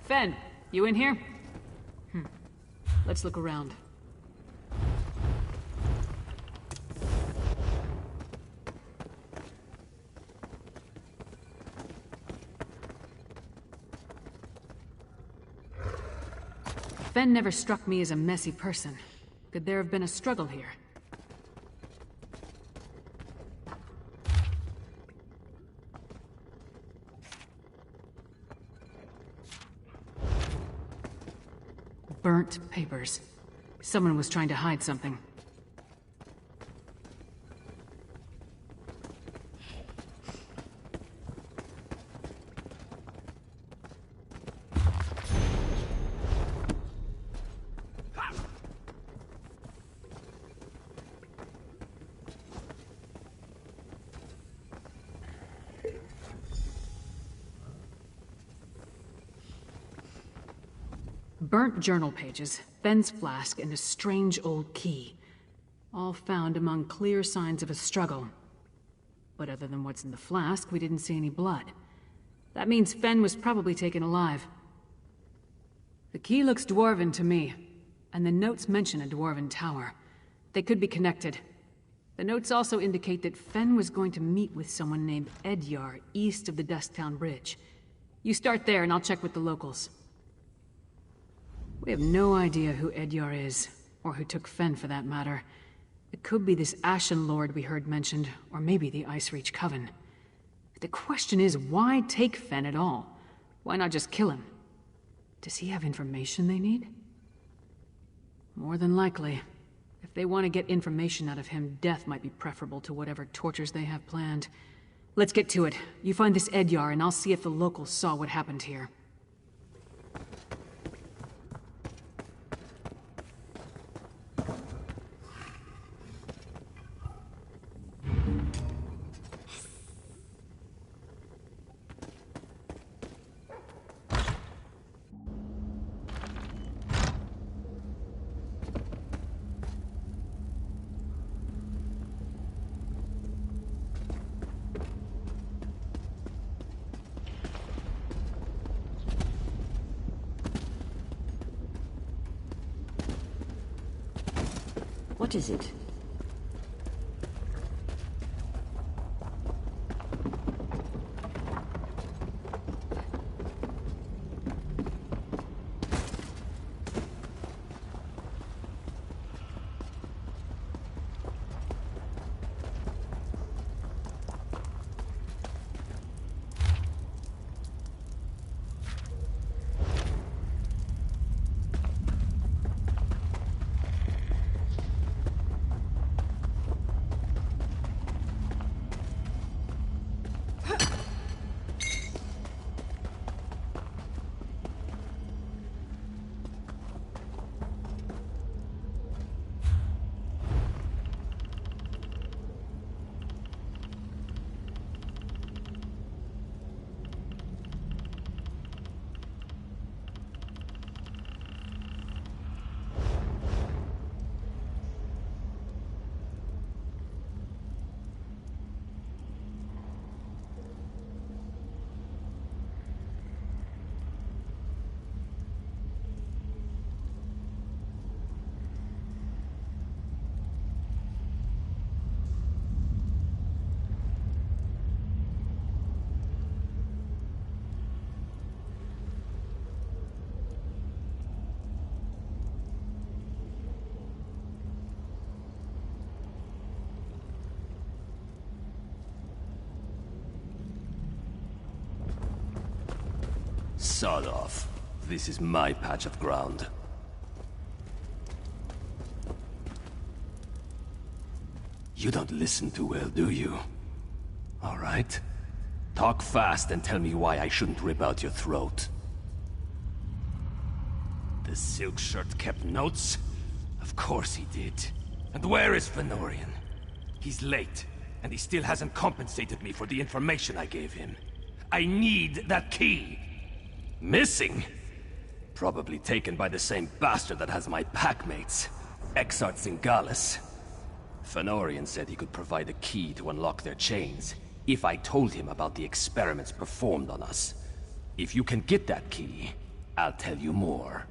Fen, you in here? Let's look around. Fen never struck me as a messy person. Could there have been a struggle here? Burnt papers. Someone was trying to hide something. Burnt journal pages, Fen's flask, and a strange old key. All found among clear signs of a struggle. But other than what's in the flask, we didn't see any blood. That means Fen was probably taken alive. The key looks dwarven to me, and the notes mention a dwarven tower. They could be connected. The notes also indicate that Fen was going to meet with someone named Edyar east of the Dusktown Bridge. You start there and I'll check with the locals. We have no idea who Edyar is, or who took Fen for that matter. It could be this Ashen Lord we heard mentioned, or maybe the Icereach Coven. The question is, why take Fen at all? Why not just kill him? Does he have information they need? More than likely. If they want to get information out of him, death might be preferable to whatever tortures they have planned. Let's get to it. You find this Edyar, and I'll see if the locals saw what happened here. What is it? Sod off. This is my patch of ground. You don't listen too well, do you? All right. Talk fast and tell me why I shouldn't rip out your throat. The silk shirt kept notes? Of course he did. And where is Fenorian? He's late, and he still hasn't compensated me for the information I gave him. I need that key! Missing? Probably taken by the same bastard that has my packmates, Exart Zingalis. Fenorian said he could provide a key to unlock their chains, if I told him about the experiments performed on us. If you can get that key, I'll tell you more.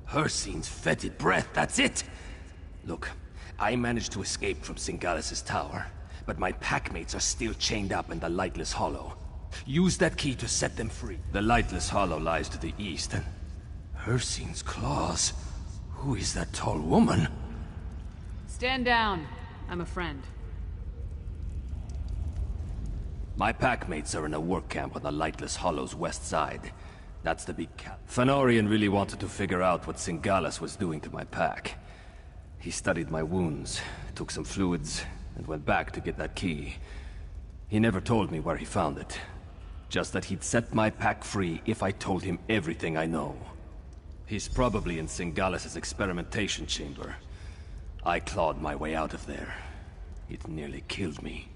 Hircine's fetid breath, that's it! Look, I managed to escape from Singalis's tower, but my packmates are still chained up in the Lightless Hollow. Use that key to set them free. The Lightless Hollow lies to the east, and Hircine's claws. Who is that tall woman? Stand down. I'm a friend. My packmates are in a work camp on the Lightless Hollow's west side. That's the big cap. Fenorian really wanted to figure out what Singalis was doing to my pack. He studied my wounds, took some fluids, and went back to get that key. He never told me where he found it. Just that he'd set my pack free if I told him everything I know. He's probably in Singalis's experimentation chamber. I clawed my way out of there. It nearly killed me.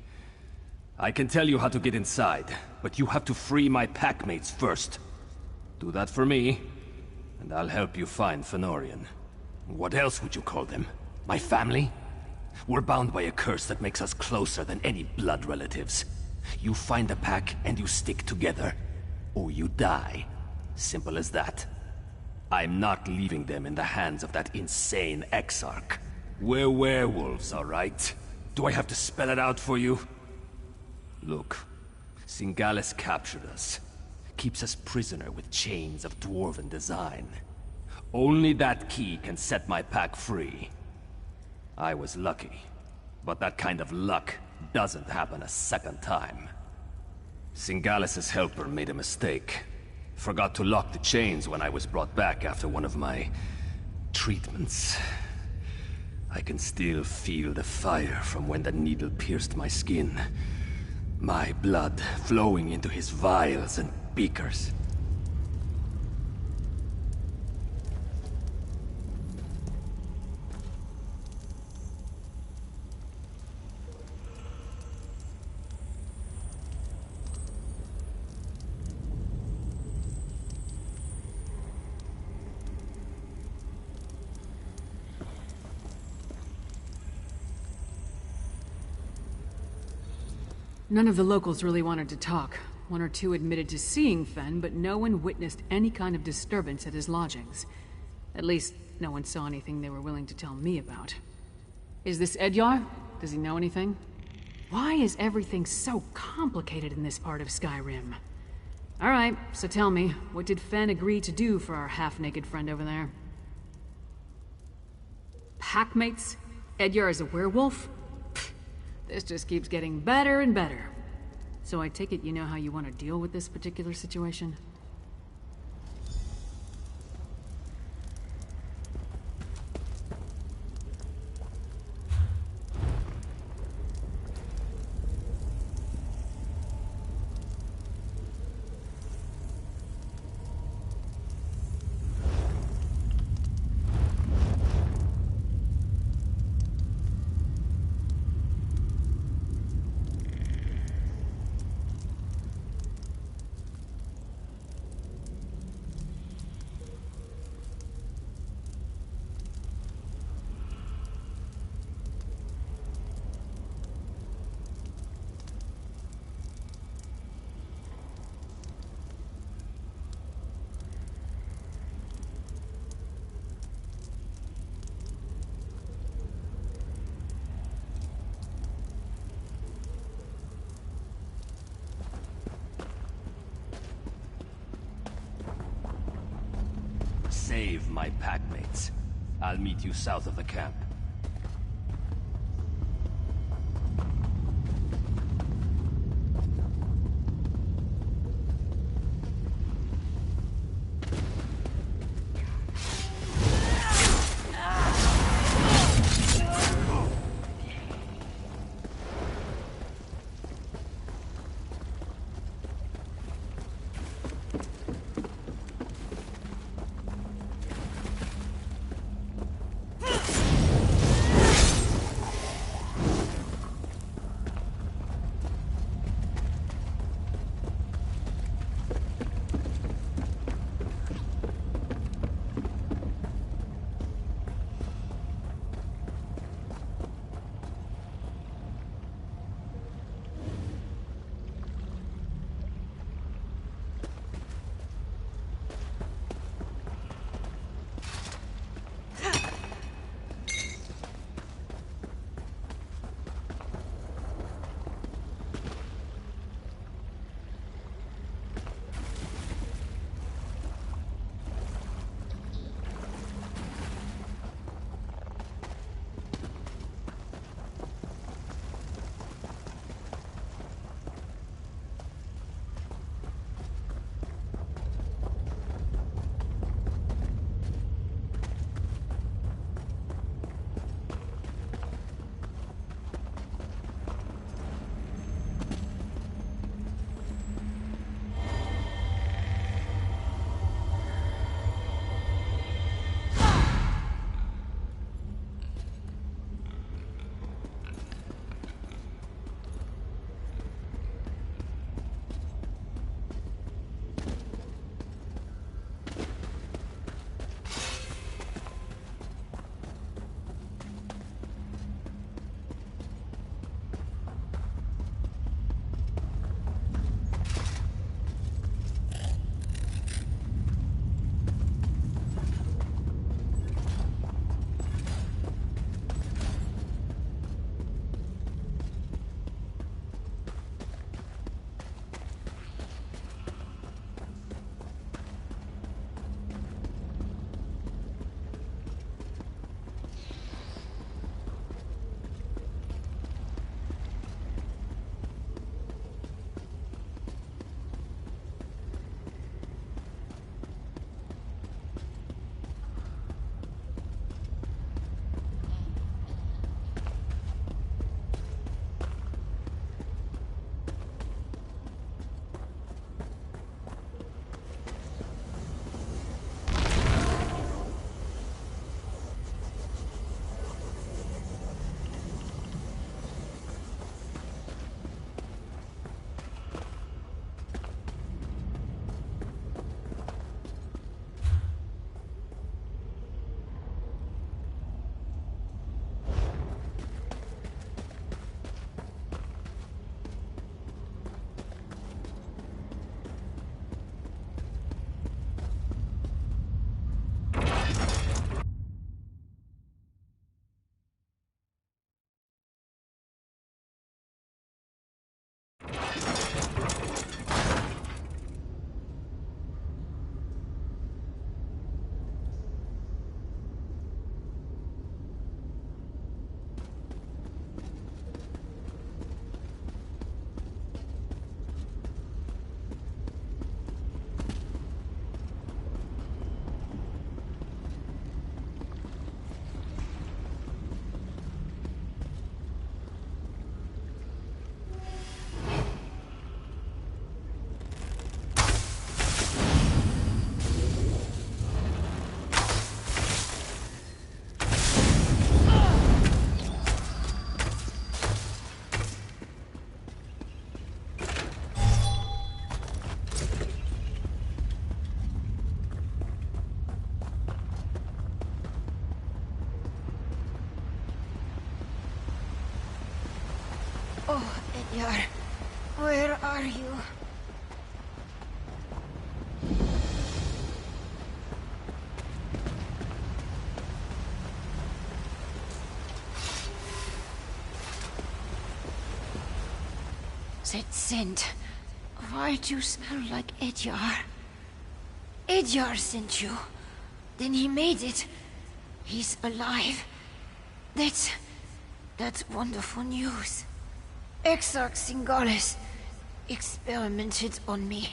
I can tell you how to get inside, but you have to free my packmates first. Do that for me, and I'll help you find Fenorian. What else would you call them? My family? We're bound by a curse that makes us closer than any blood relatives. You find the pack and you stick together, or you die. Simple as that. I'm not leaving them in the hands of that insane Exarch. We're werewolves, all right? Do I have to spell it out for you? Look, Singalis captured us. Keeps us prisoner with chains of dwarven design. Only that key can set my pack free. I was lucky, but that kind of luck doesn't happen a second time. Singalis's helper made a mistake. Forgot to lock the chains when I was brought back after one of my treatments. I can still feel the fire from when the needle pierced my skin. My blood flowing into his vials and beakers. None of the locals really wanted to talk. One or two admitted to seeing Fen, but no one witnessed any kind of disturbance at his lodgings. At least, no one saw anything they were willing to tell me about. Is this Edyar? Does he know anything? Why is everything so complicated in this part of Skyrim? Alright, so tell me, what did Fen agree to do for our half-naked friend over there? Packmates? Edyar is a werewolf? Pfft, this just keeps getting better and better. So I take it you know how you want to deal with this particular situation? Save my packmates. I'll meet you south of the camp. Edgar, where are you? That scent. Why do you smell like Edgar? Edgar sent you. Then he made it. He's alive. That's wonderful news. Exarch Singales experimented on me.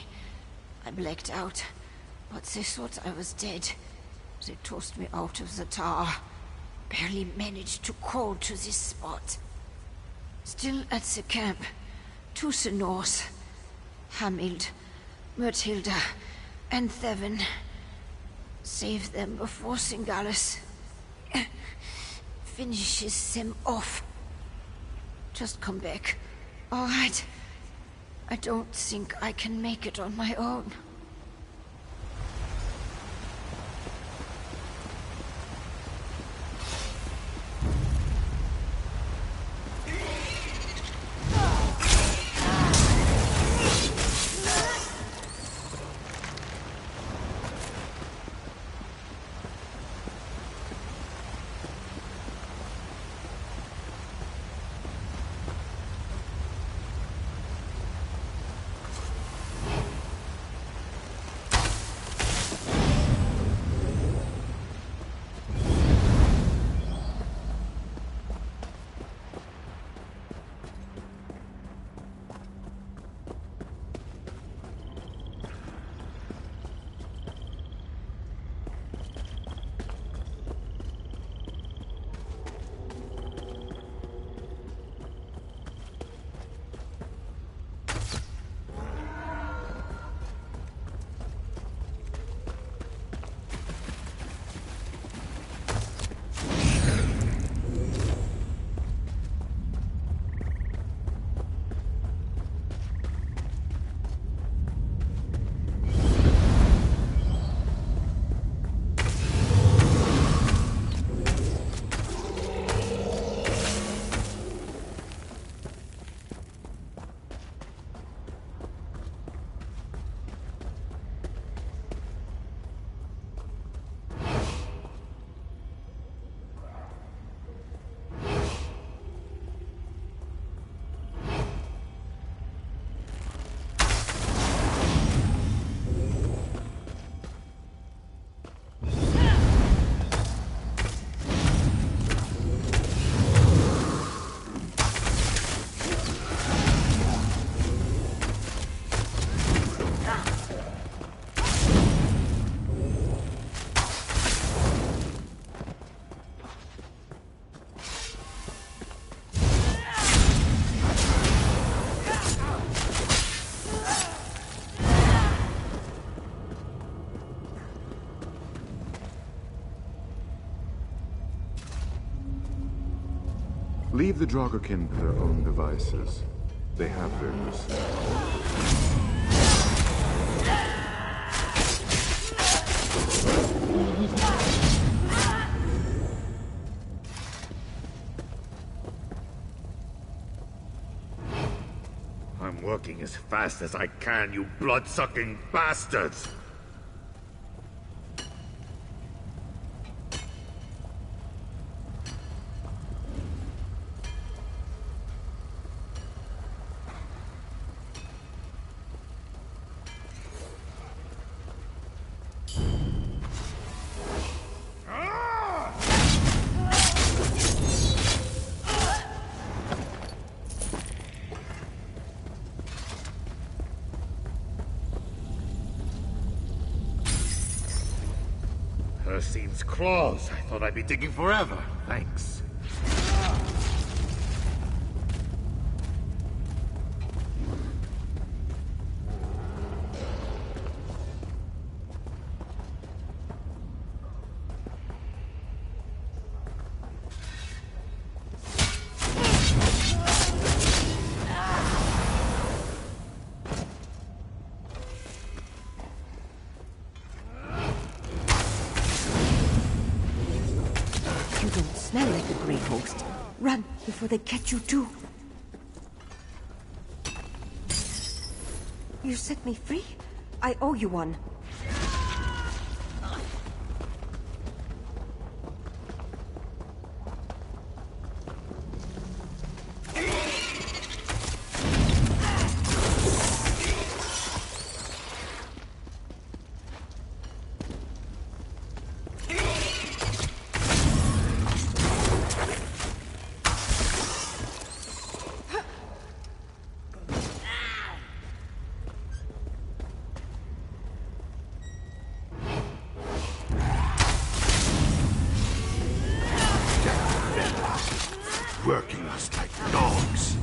I blacked out, but they thought I was dead. They tossed me out of the tower. Barely managed to crawl to this spot. Still at the camp. To the north. Hamild, Myrtilda, and Thevin. Save them before Singales finishes them off. Just come back, all right? I don't think I can make it on my own. Leave the Draugr-kin to their own devices. They have their uses. I'm working as fast as I can, you blood-sucking bastards! Seems claws. I thought I'd be digging forever. Thanks. Smell like a great host. Run before they catch you too. You set me free? I owe you one. Working us like dogs.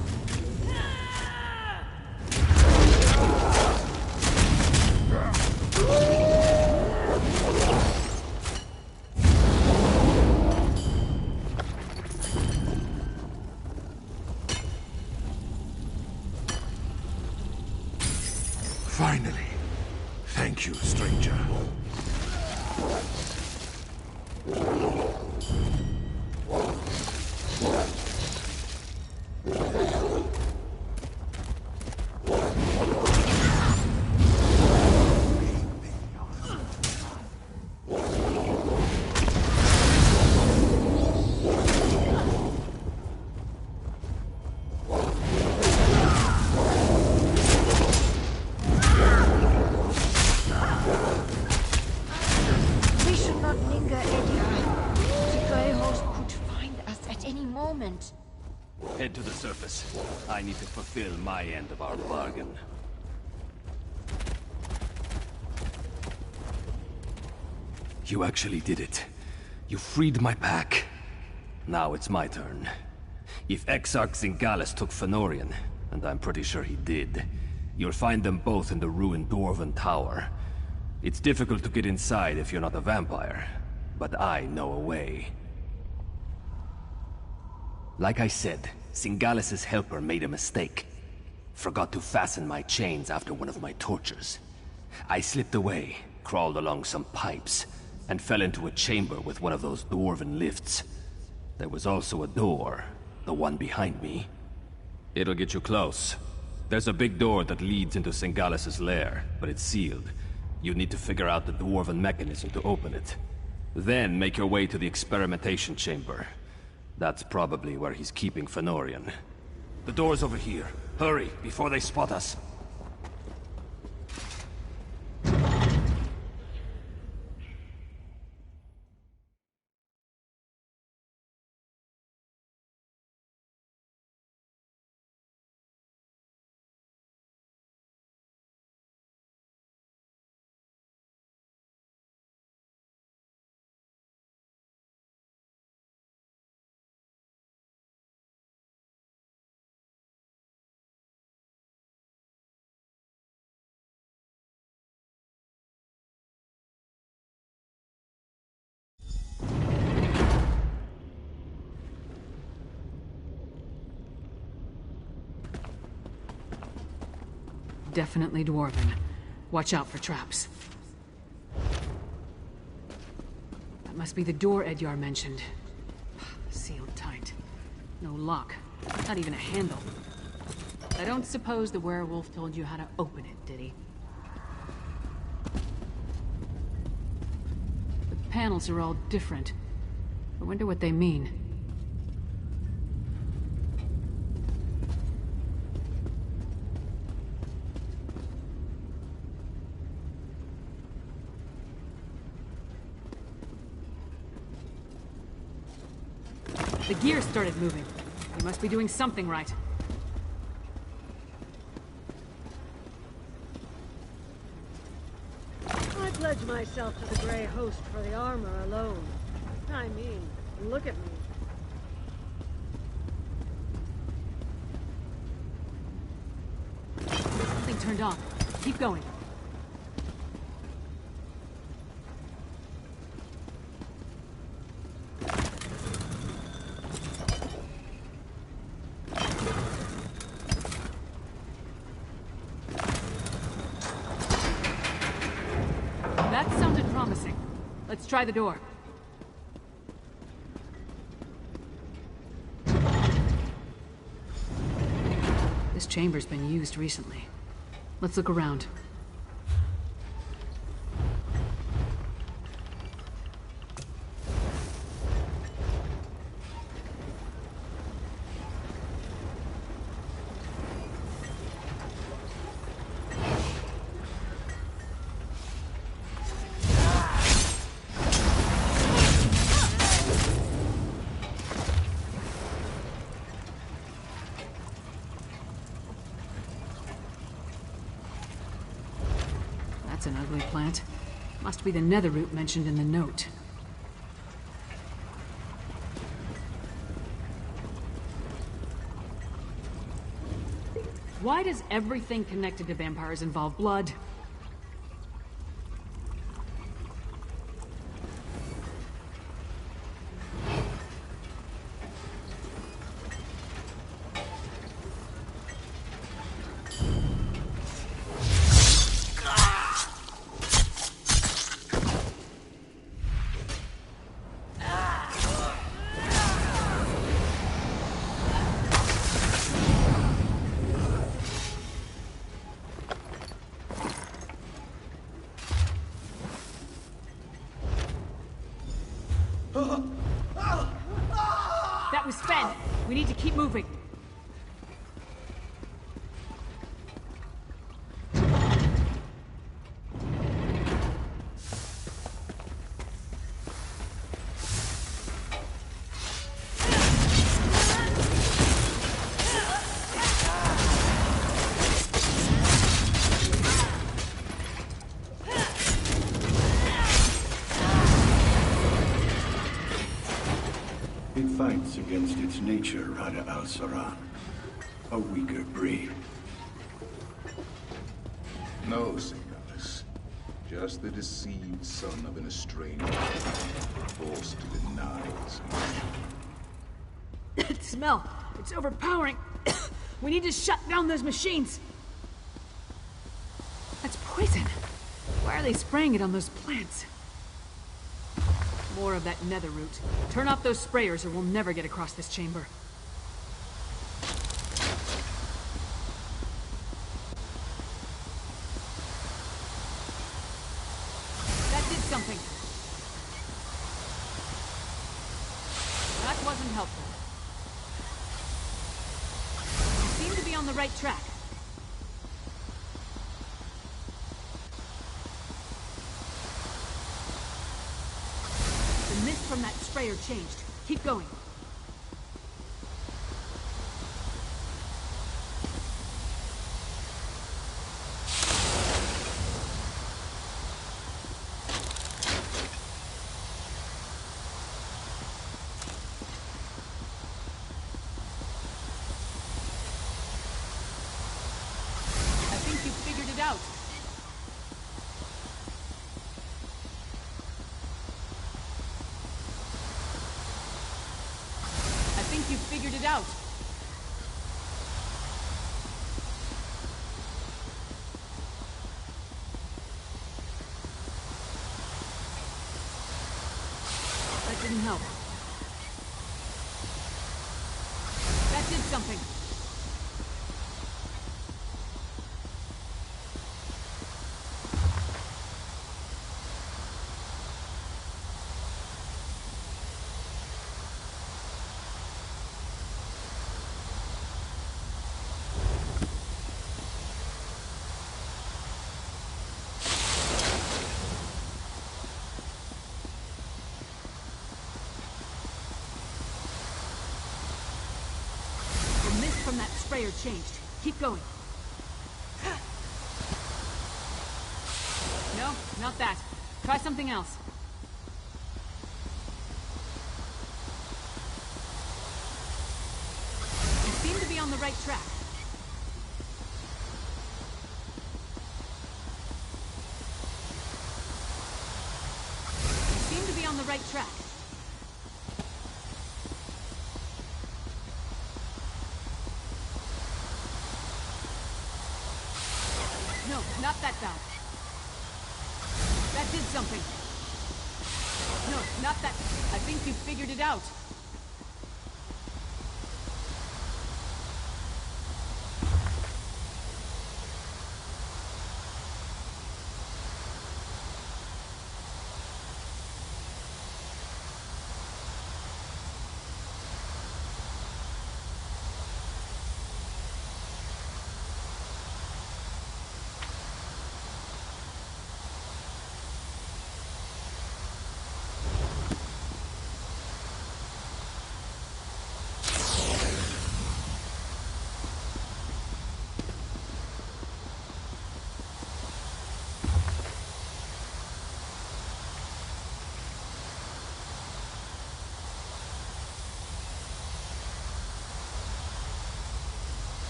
Finally. Thank you, stranger. We should not linger, Edyar. The Grey Host could find us at any moment. Head to the surface. I need to fulfill my end of our bargain. You actually did it. You freed my pack. Now it's my turn. If Exarch Zingalis took Fënorian, and I'm pretty sure he did, you'll find them both in the ruined Dwarven Tower. It's difficult to get inside if you're not a vampire, but I know a way. Like I said, Zingalis' helper made a mistake. Forgot to fasten my chains after one of my tortures. I slipped away, crawled along some pipes, and fell into a chamber with one of those dwarven lifts. There was also a door, the one behind me. It'll get you close. There's a big door that leads into Zingalis' lair, but it's sealed. You need to figure out the dwarven mechanism to open it. Then make your way to the experimentation chamber. That's probably where he's keeping Fënorian. The door's over here. Hurry, before they spot us. Definitely dwarven. Watch out for traps. That must be the door Edyar mentioned. Sealed tight. No lock. Not even a handle. I don't suppose the werewolf told you how to open it, did he? The panels are all different. I wonder what they mean. The gear started moving. We must be doing something right. I pledge myself to the Grey Host for the armor alone. I mean, look at me. Something turned on. Keep going. That sounded promising. Let's try the door. This chamber's been used recently. Let's look around. That's an ugly plant. Must be the nether root mentioned in the note. Why does everything connected to vampires involve blood? That was Fen. We need to keep moving. It fights against its nature, Rada al-Saran. A weaker breed. No, senores. Just the deceived son of an estranged father, forced to deny his nation. Smell! It's overpowering! We need to shut down those machines! That's poison! Why are they spraying it on those plants? More of that nether root. Turn off those sprayers or we'll never get across this chamber. That did something. That wasn't helpful. You seem to be on the right track. The mist from that sprayer changed. Keep going. I think you figured it out. I think you figured it out. That didn't help. That did something. The mist from that sprayer changed. Keep going. No, not that. Try something else. You seem to be on the right track. You seem to be on the right track. No, not that valve. That did something. No, not that. I think you figured it out.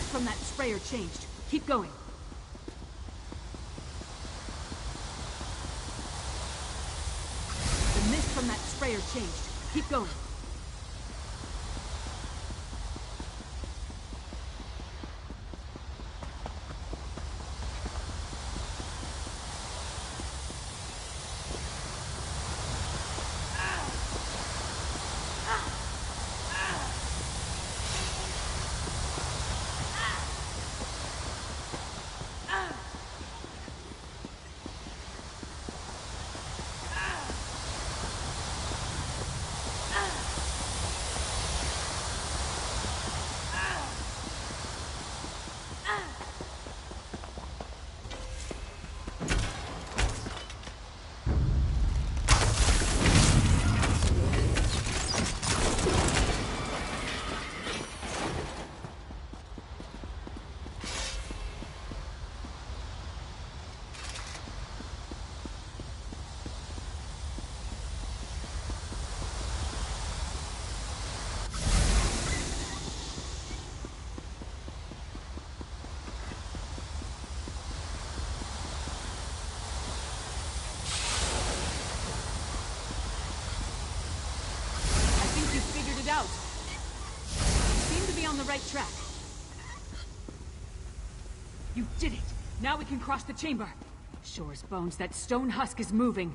mist from that sprayer changed. Keep going. The mist from that sprayer changed. Keep going. Out. You seem to be on the right track. You did it! Now we can cross the chamber. Sure as bones, that stone husk is moving.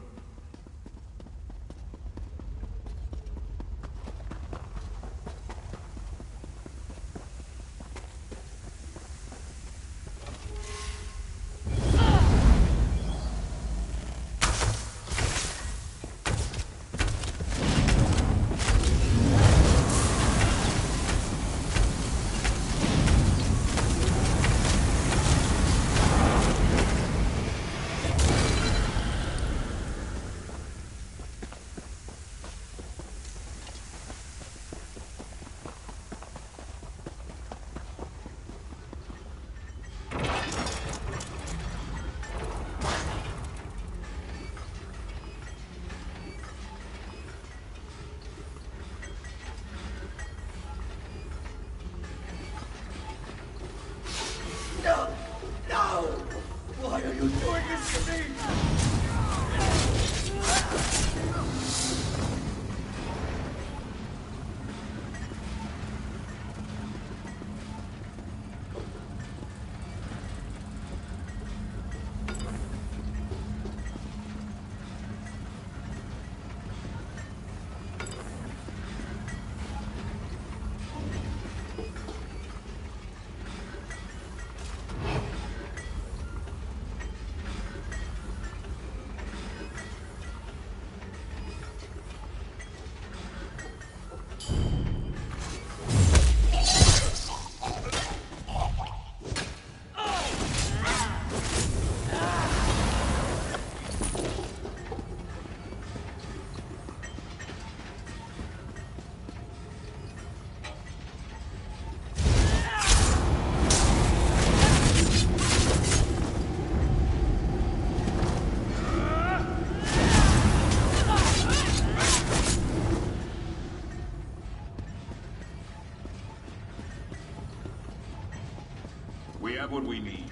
We have what we need.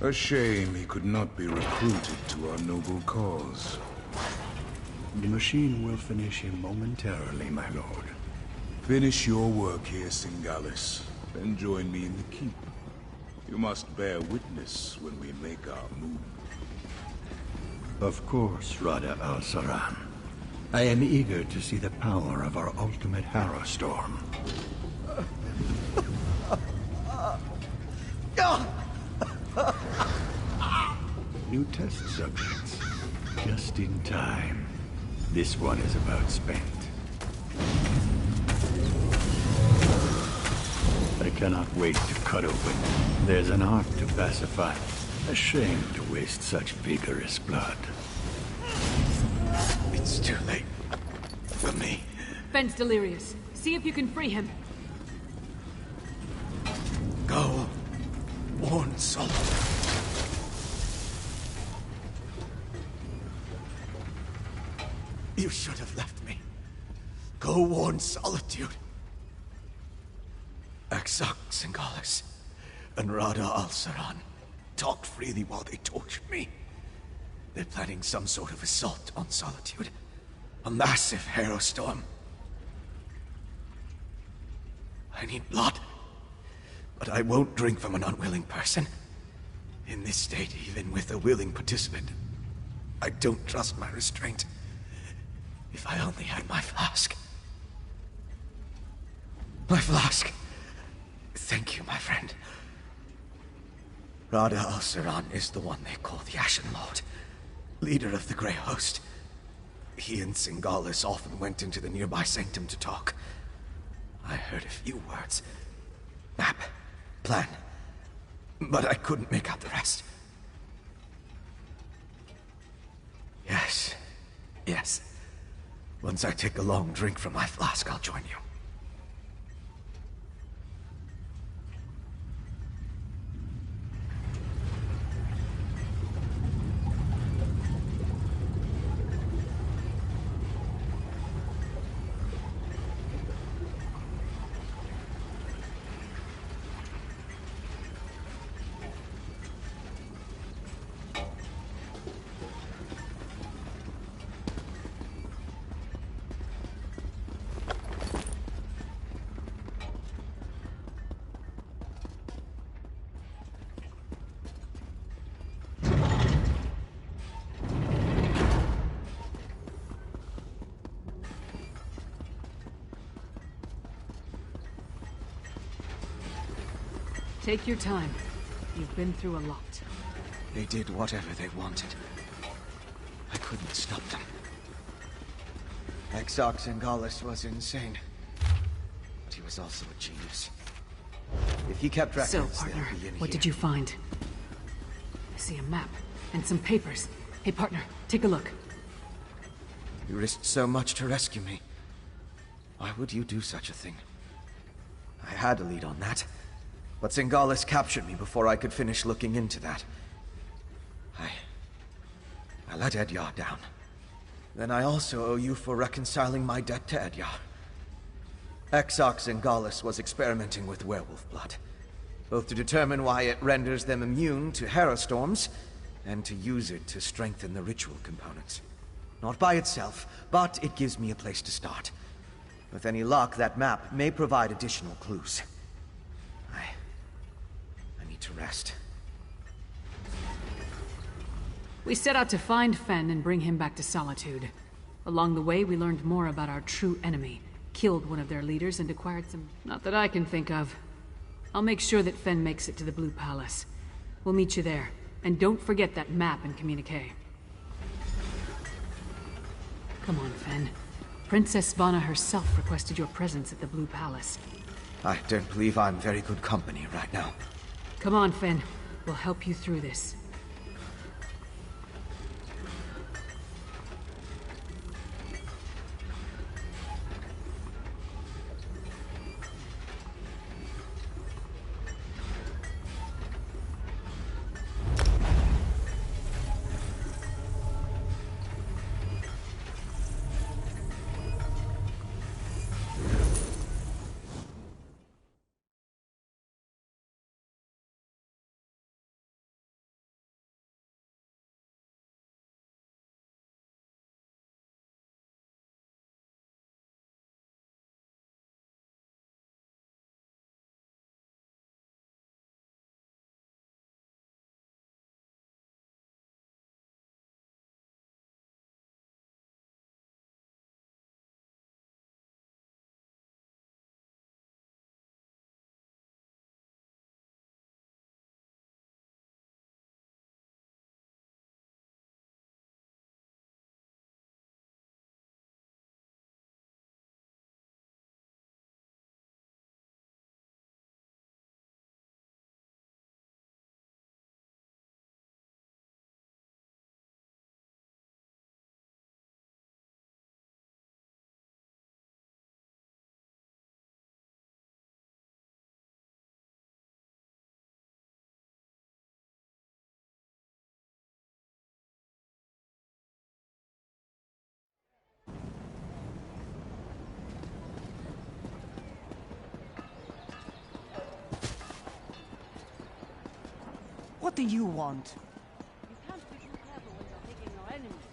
A shame he could not be recruited to our noble cause. The machine will finish him momentarily, my lord. Finish your work here, Singalis, then join me in the keep. You must bear witness when we make our move. Of course, Rada al-Saran. I am eager to see the power of our ultimate Harrow Storm. New test subjects. Just in time. This one is about spent. I cannot wait to cut open. There's an art to pacify. A shame to waste such vigorous blood. It's too late. For me. Fen's delirious. See if you can free him. Go. Warn Solomon. You should have left me. Go warn Solitude. Exarch Singalis and Rada al-Saran talked freely while they tortured me. They're planning some sort of assault on Solitude. A massive hailstorm. I need blood. But I won't drink from an unwilling person. In this state, even with a willing participant, I don't trust my restraint. If I only had my flask. My flask. Thank you, my friend. Rada al-Saran is the one they call the Ashen Lord, leader of the Grey Host. He and Singalis often went into the nearby sanctum to talk. I heard a few words. Map. Plan. But I couldn't make out the rest. Yes. Yes. Once I take a long drink from my flask, I'll join you. Take your time. You've been through a lot. They did whatever they wanted. I couldn't stop them. Exarch Singalis was insane. But he was also a genius. If he kept records, So, partner, they'd be in what here. did you find? I see a map and some papers. Hey, partner, take a look. You risked so much to rescue me. Why would you do such a thing? I had a lead on that. But Singalis captured me before I could finish looking into that. I let Edyar down. Then I also owe you for reconciling my debt to Edyar. Exarch Singalis was experimenting with werewolf blood, both to determine why it renders them immune to Herostorms, and to use it to strengthen the ritual components. Not by itself, but it gives me a place to start. With any luck, that map may provide additional clues. I need to rest. We set out to find Fen and bring him back to Solitude. Along the way, we learned more about our true enemy, killed one of their leaders, and acquired some... not that I can think of. I'll make sure that Fen makes it to the Blue Palace. We'll meet you there. And don't forget that map and communique. Come on, Fen. Princess Svana herself requested your presence at the Blue Palace. I don't believe I'm very good company right now. Come on, Fen. We'll help you through this. What do you want? You can't be too careful when you're picking your enemies.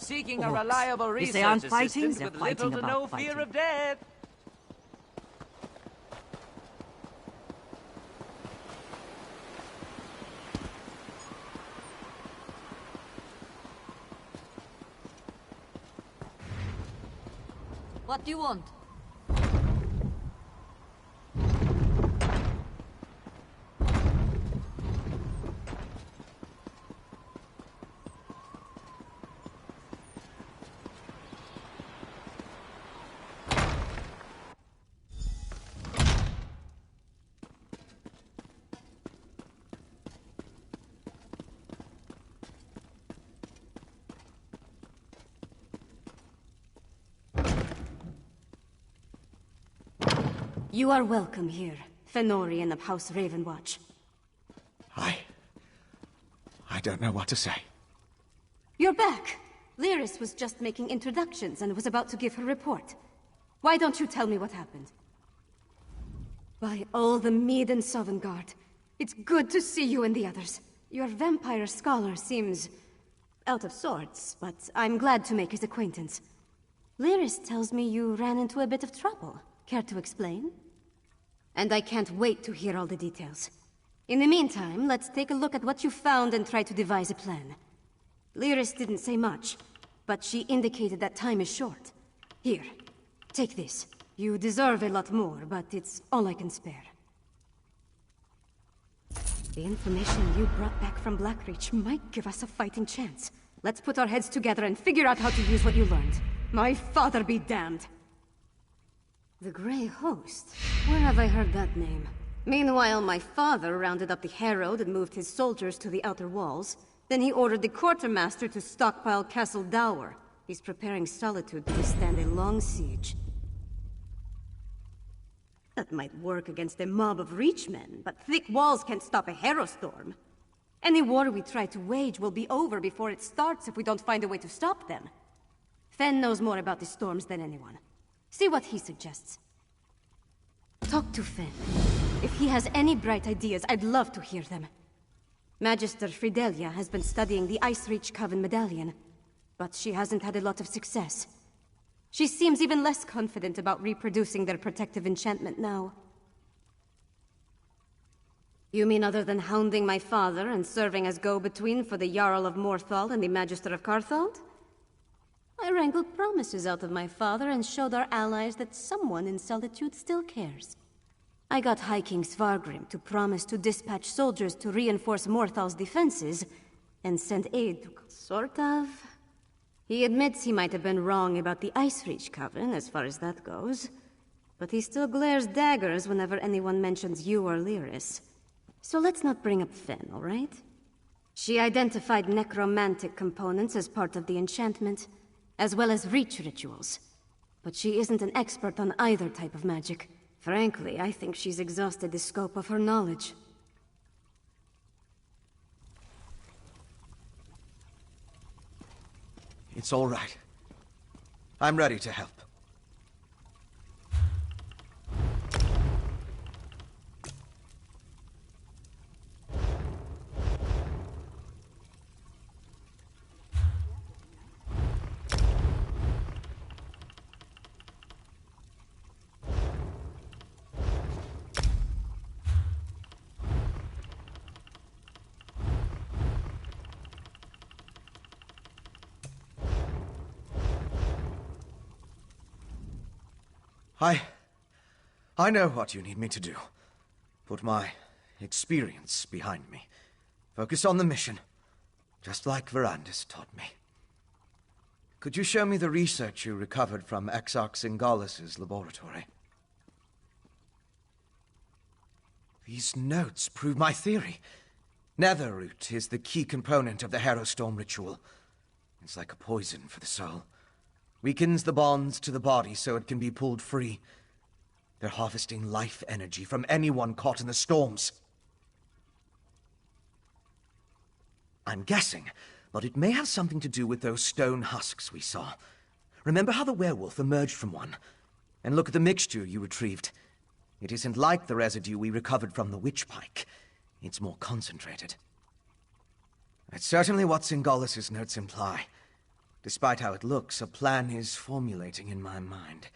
seeking a Orcs. reliable If research they aren't fighting, assistant they're with little fighting to no about fear fighting. of death. What do you want? You are welcome here, Fenorian of House Ravenwatch. I don't know what to say. You're back! Lyris was just making introductions and was about to give her report. Why don't you tell me what happened? By all the Mead and Sovngarde, it's good to see you and the others. Your vampire scholar seems out of sorts, but I'm glad to make his acquaintance. Lyris tells me you ran into a bit of trouble. Care to explain? And I can't wait to hear all the details. In the meantime, let's take a look at what you found and try to devise a plan. Lyris didn't say much, but she indicated that time is short. Here, take this. You deserve a lot more, but it's all I can spare. The information you brought back from Blackreach might give us a fighting chance. Let's put our heads together and figure out how to use what you learned. My father be damned! The Grey Host? Where have I heard that name? Meanwhile, my father rounded up the Herald and moved his soldiers to the outer walls. Then he ordered the quartermaster to stockpile Castle Dower. He's preparing Solitude to withstand a long siege. That might work against a mob of Reachmen, but thick walls can't stop a Herostorm. Any war we try to wage will be over before it starts if we don't find a way to stop them. Fen knows more about the storms than anyone. See what he suggests. Talk to Fen. If he has any bright ideas, I'd love to hear them. Magister Fridelia has been studying the Icereach Coven medallion, but she hasn't had a lot of success. She seems even less confident about reproducing their protective enchantment now. You mean other than hounding my father and serving as go-between for the Jarl of Morthal and the Magister of Carthald? I wrangled promises out of my father and showed our allies that someone in Solitude still cares. I got High King Svargrim to promise to dispatch soldiers to reinforce Morthal's defenses and send aid to... Sort of. He admits he might have been wrong about the Icereach Coven, as far as that goes. But he still glares daggers whenever anyone mentions you or Lyris. So let's not bring up Fen, all right? She identified necromantic components as part of the enchantment, as well as reach rituals. But she isn't an expert on either type of magic. Frankly, I think she's exhausted the scope of her knowledge. It's all right. I'm ready to help. I know what you need me to do. Put my experience behind me. Focus on the mission, just like Verandis taught me. Could you show me the research you recovered from Exarch Singalis' laboratory? These notes prove my theory. Netherroot is the key component of the Herostorm ritual. It's like a poison for the soul. Weakens the bonds to the body so it can be pulled free. They're harvesting life energy from anyone caught in the storms. I'm guessing, but it may have something to do with those stone husks we saw. Remember how the werewolf emerged from one? And look at the mixture you retrieved. It isn't like the residue we recovered from the witch pike. It's more concentrated. It's certainly what Singalis' notes imply. Despite how it looks, a plan is formulating in my mind.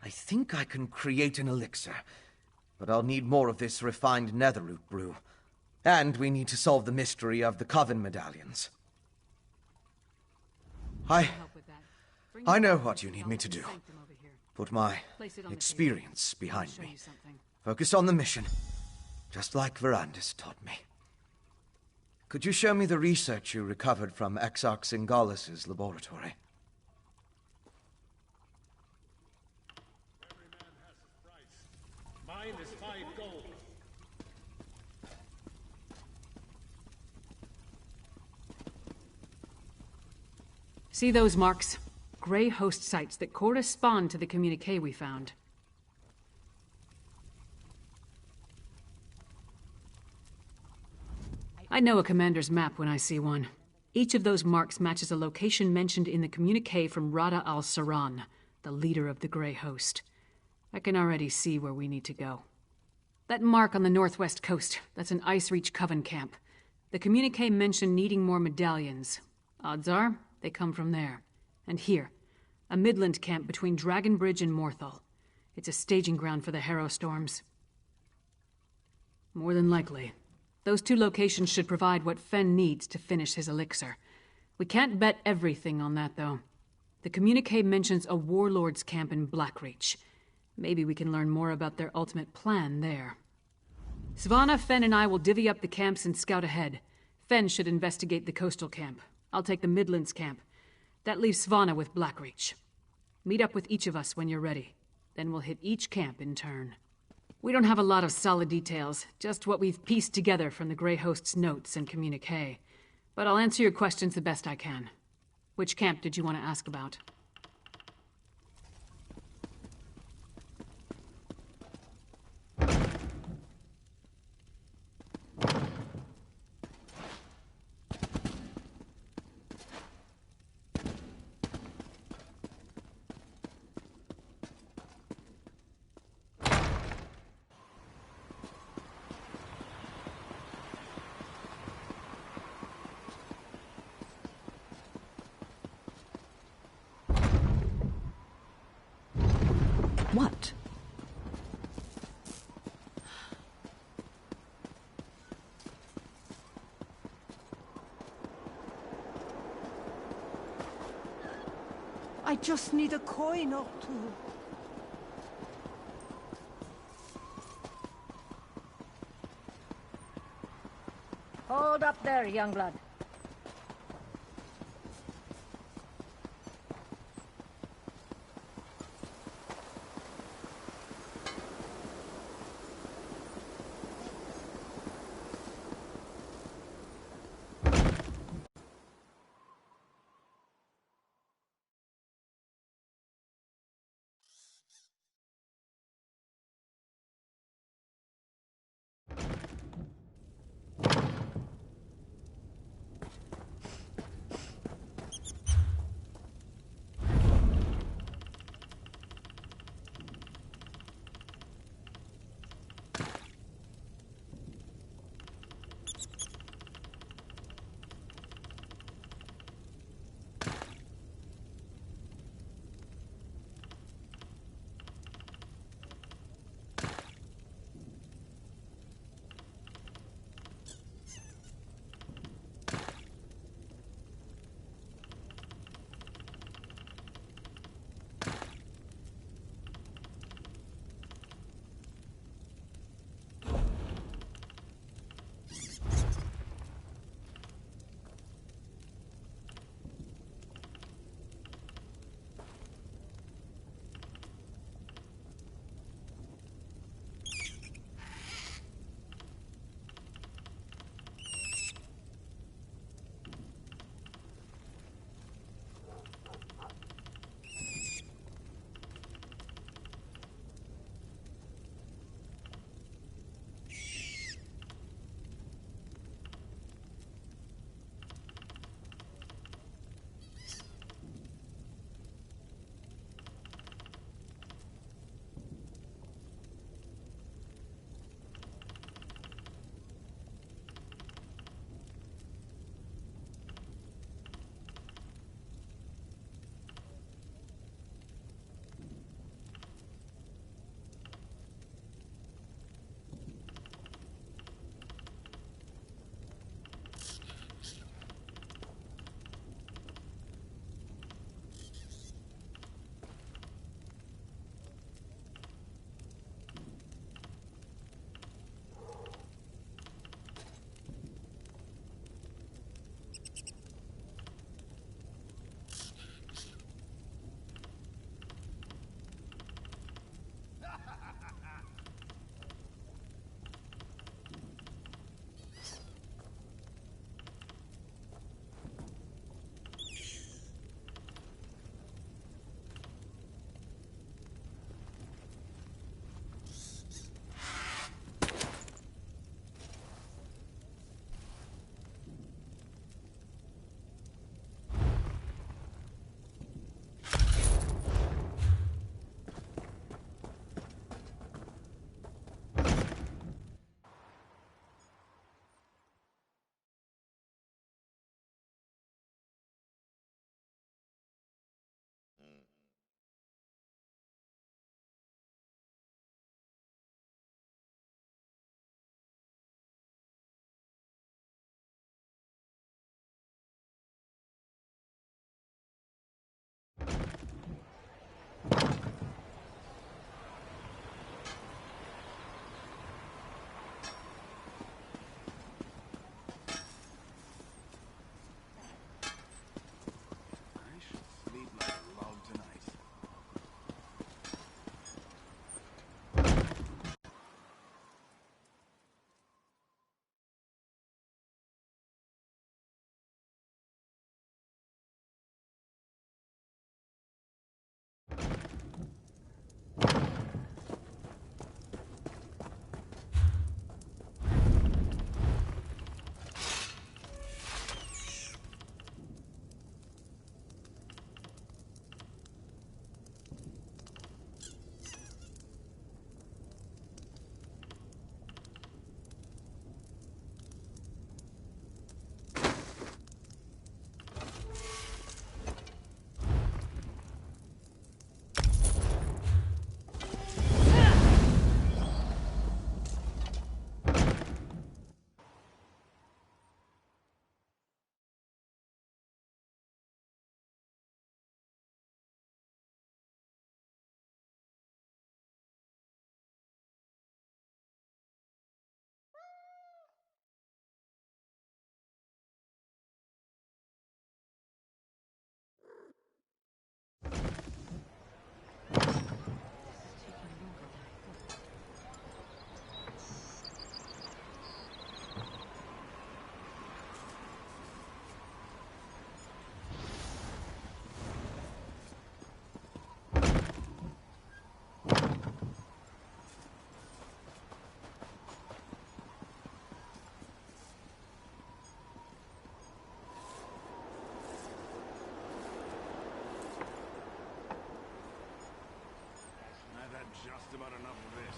I think I can create an elixir, but I'll need more of this refined netherroot brew. And we need to solve the mystery of the Coven medallions. I know what you need me to do. Put my experience behind me. Focus on the mission, just like Verandis taught me. Could you show me the research you recovered from Exarch Singalis' laboratory? Every man has his price. Mine is 5 gold. See those marks? Grey host sites that correspond to the communique we found. I know a commander's map when I see one. Each of those marks matches a location mentioned in the communique from Rada al-Saran, the leader of the Grey Host. I can already see where we need to go. That mark on the northwest coast, that's an Ice Reach Coven camp. The communique mentioned needing more medallions. Odds are, they come from there. And here, a Midland camp between Dragon Bridge and Morthal. It's a staging ground for the Harrow Storms. More than likely. Those 2 locations should provide what Fen needs to finish his elixir. We can't bet everything on that, though. The communique mentions a warlord's camp in Blackreach. Maybe we can learn more about their ultimate plan there. Svanna, Fen, and I will divvy up the camps and scout ahead. Fen should investigate the coastal camp. I'll take the Midlands camp. That leaves Svanna with Blackreach. Meet up with each of us when you're ready. Then we'll hit each camp in turn. We don't have a lot of solid details, just what we've pieced together from the Grey Host's notes and communique. But I'll answer your questions the best I can. Which camp did you want to ask about? What? I just need a coin or 2. Hold up there, youngblood. about enough of this.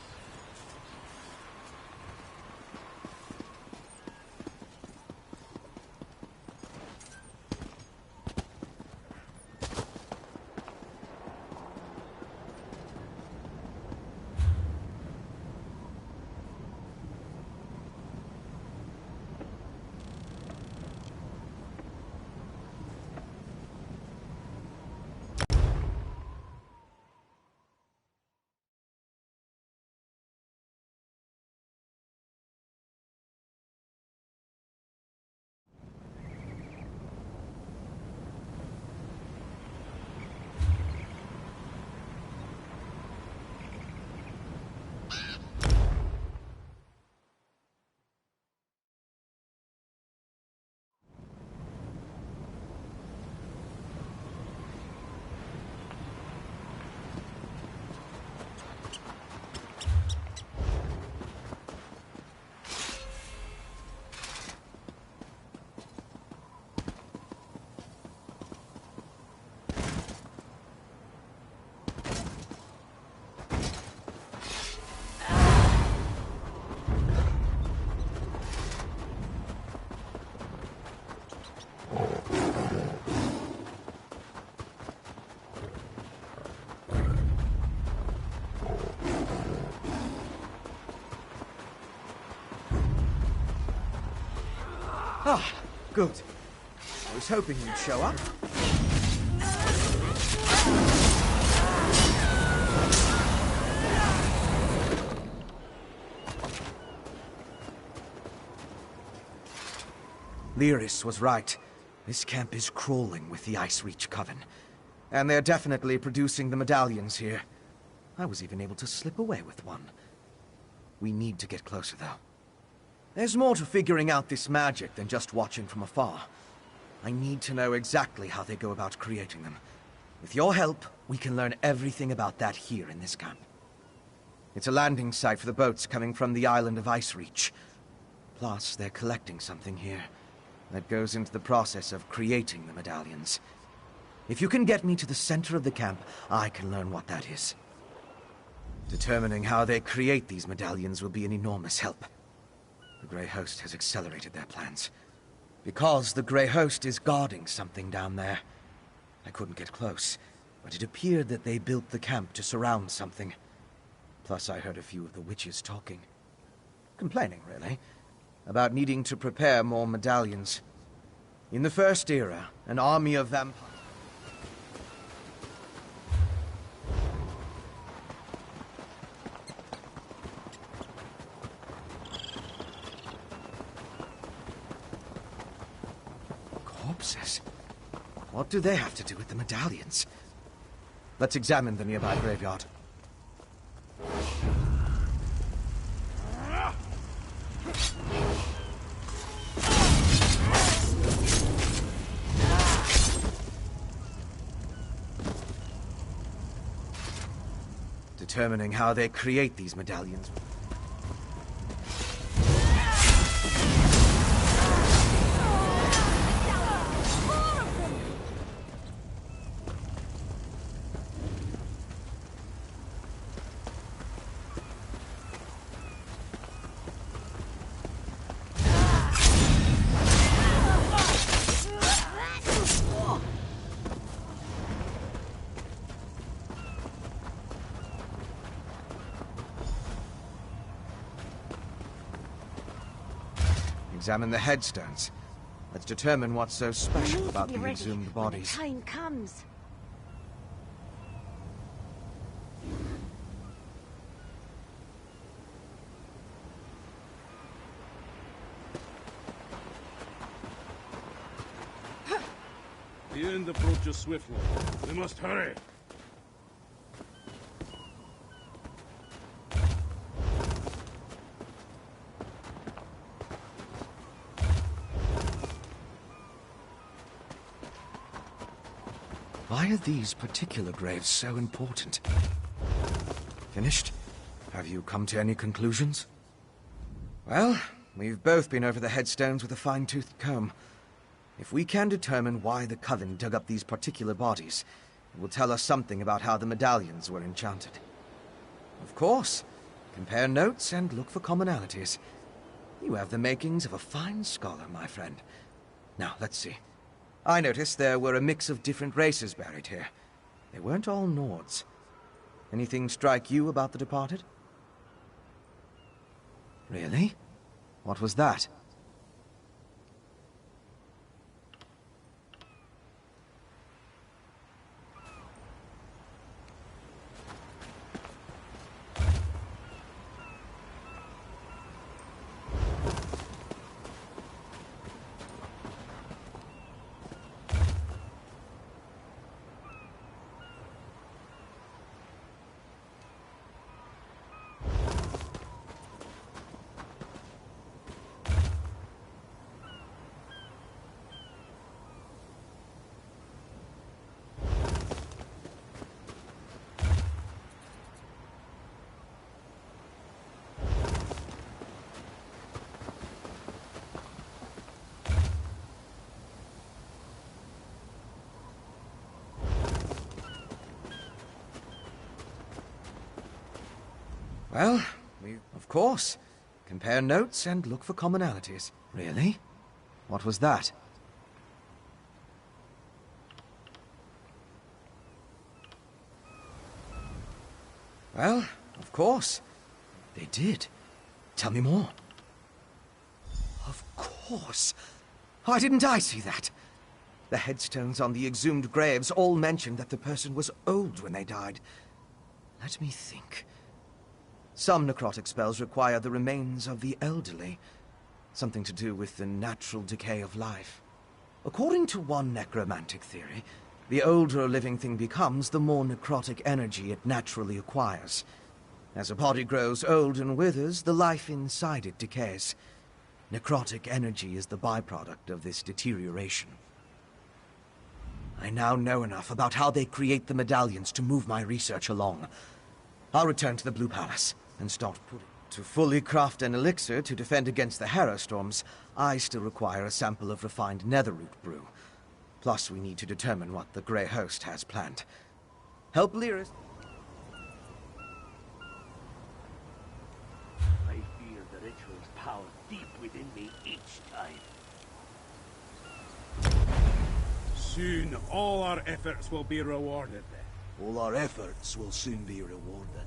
Ah, good. I was hoping you'd show up. Lyris was right. This camp is crawling with the Ice Reach Coven. And they're definitely producing the medallions here. I was even able to slip away with one. We need to get closer, though. There's more to figuring out this magic than just watching from afar. I need to know exactly how they go about creating them. With your help, we can learn everything about that here in this camp. It's a landing site for the boats coming from the island of Ice Reach. Plus, they're collecting something here that goes into the process of creating the medallions. If you can get me to the center of the camp, I can learn what that is. Determining how they create these medallions will be an enormous help. The Grey Host has accelerated their plans. Because the Grey Host is guarding something down there. I couldn't get close, but it appeared that they built the camp to surround something. Plus, I heard a few of the witches talking. Complaining, really, about needing to prepare more medallions. In the First Era, an army of vampires... Corpses? What do they have to do with the medallions? Let's examine the nearby graveyard. Determining how they create these medallions. Examine the headstones. Let's determine what's so special about the exhumed bodies. When the time comes. The end approaches swiftly. We must hurry. Why are these particular graves so important? Finished? Have you come to any conclusions? Well, we've both been over the headstones with a fine-toothed comb. If we can determine why the Coven dug up these particular bodies, it will tell us something about how the medallions were enchanted. of course. Compare notes and look for commonalities. You have the makings of a fine scholar, my friend. Now, let's see. I noticed there were a mix of different races buried here. They weren't all Nords. Anything strike you about the departed? Really? What was that? Well, of course. Compare notes and look for commonalities. Really? What was that? Well, of course. They did. Tell me more. Of course. Why didn't I see that? The headstones on the exhumed graves all mentioned that the person was old when they died. Let me think. Some necrotic spells require the remains of the elderly. Something to do with the natural decay of life. According to one necromantic theory, the older a living thing becomes, the more necrotic energy it naturally acquires. As a body grows old and withers, the life inside it decays. Necrotic energy is the byproduct of this deterioration. I now know enough about how they create the medallions to move my research along. I'll return to the Blue Palace and start putting... To fully craft an elixir to defend against the Harrow storms, I still require a sample of refined netherroot brew. Plus, we need to determine what the Grey Host has planned. Help Lyris... I feel the ritual's power deep within me each time. Soon, all our efforts will be rewarded. All our efforts will soon be rewarded.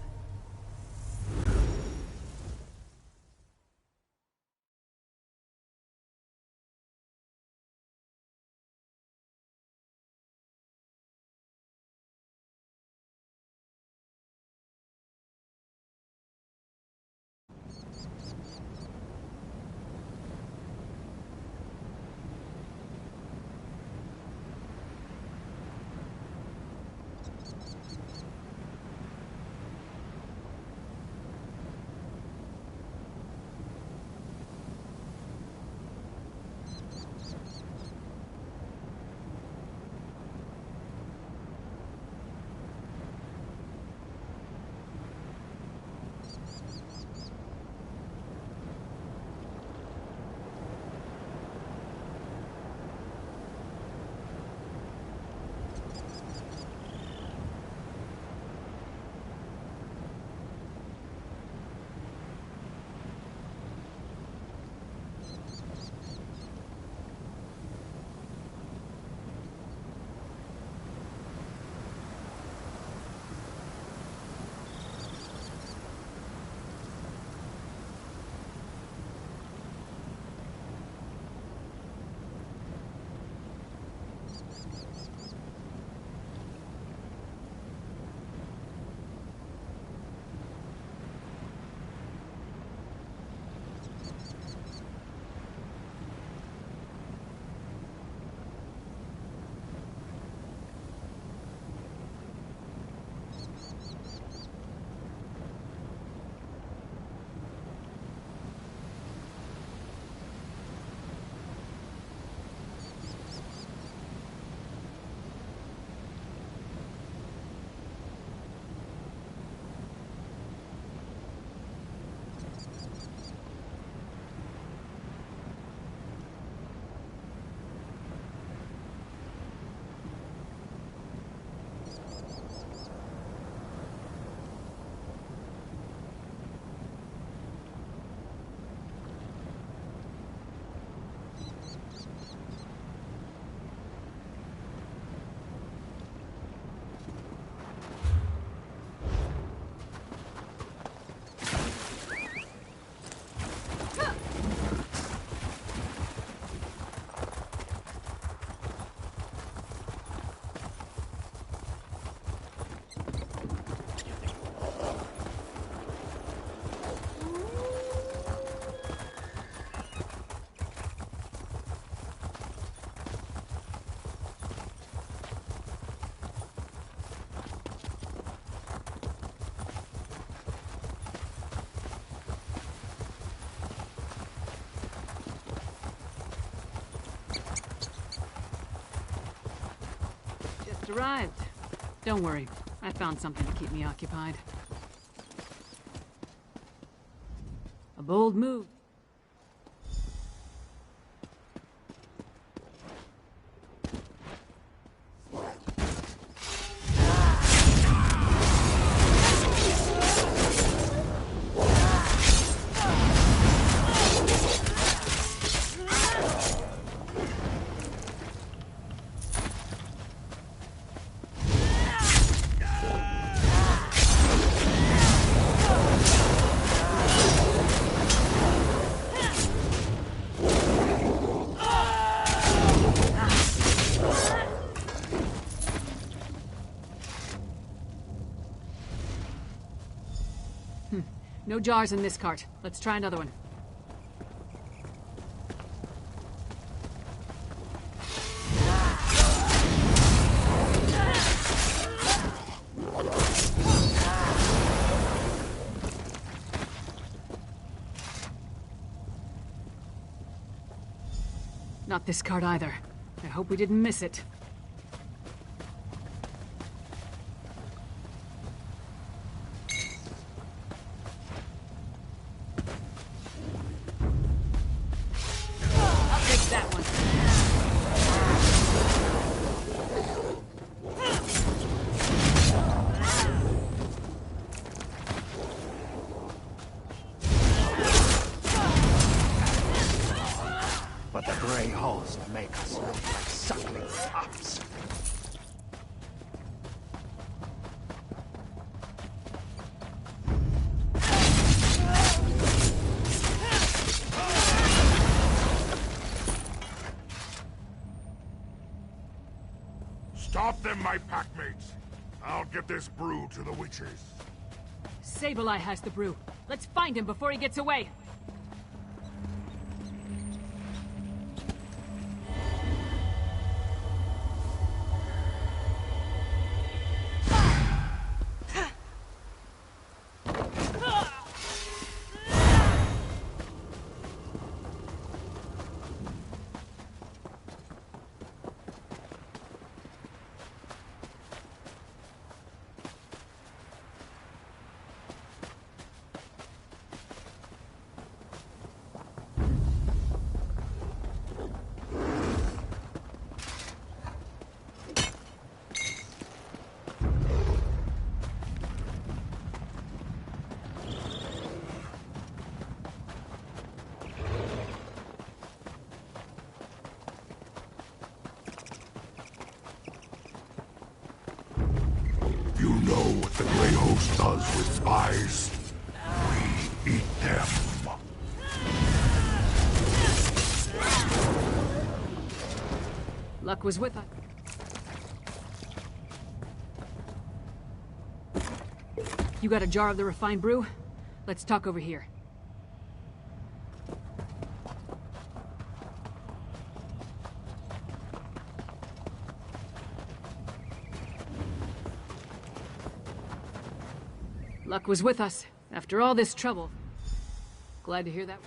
arrived. Don't worry, I found something to keep me occupied. A bold move. No jars in this cart. Let's try another one. Not this cart either. I hope we didn't miss it. But the Grey Host make us look like suckling pups. Stop them, my packmates. I'll get this brew to the witches. Sableye has the brew. Let's find him before he gets away. You know what the Grey Host does with spies? We eat them. Luck was with us. You got a jar of the refined brew? Let's talk over here. Luck was with us, after all this trouble. Glad to hear that.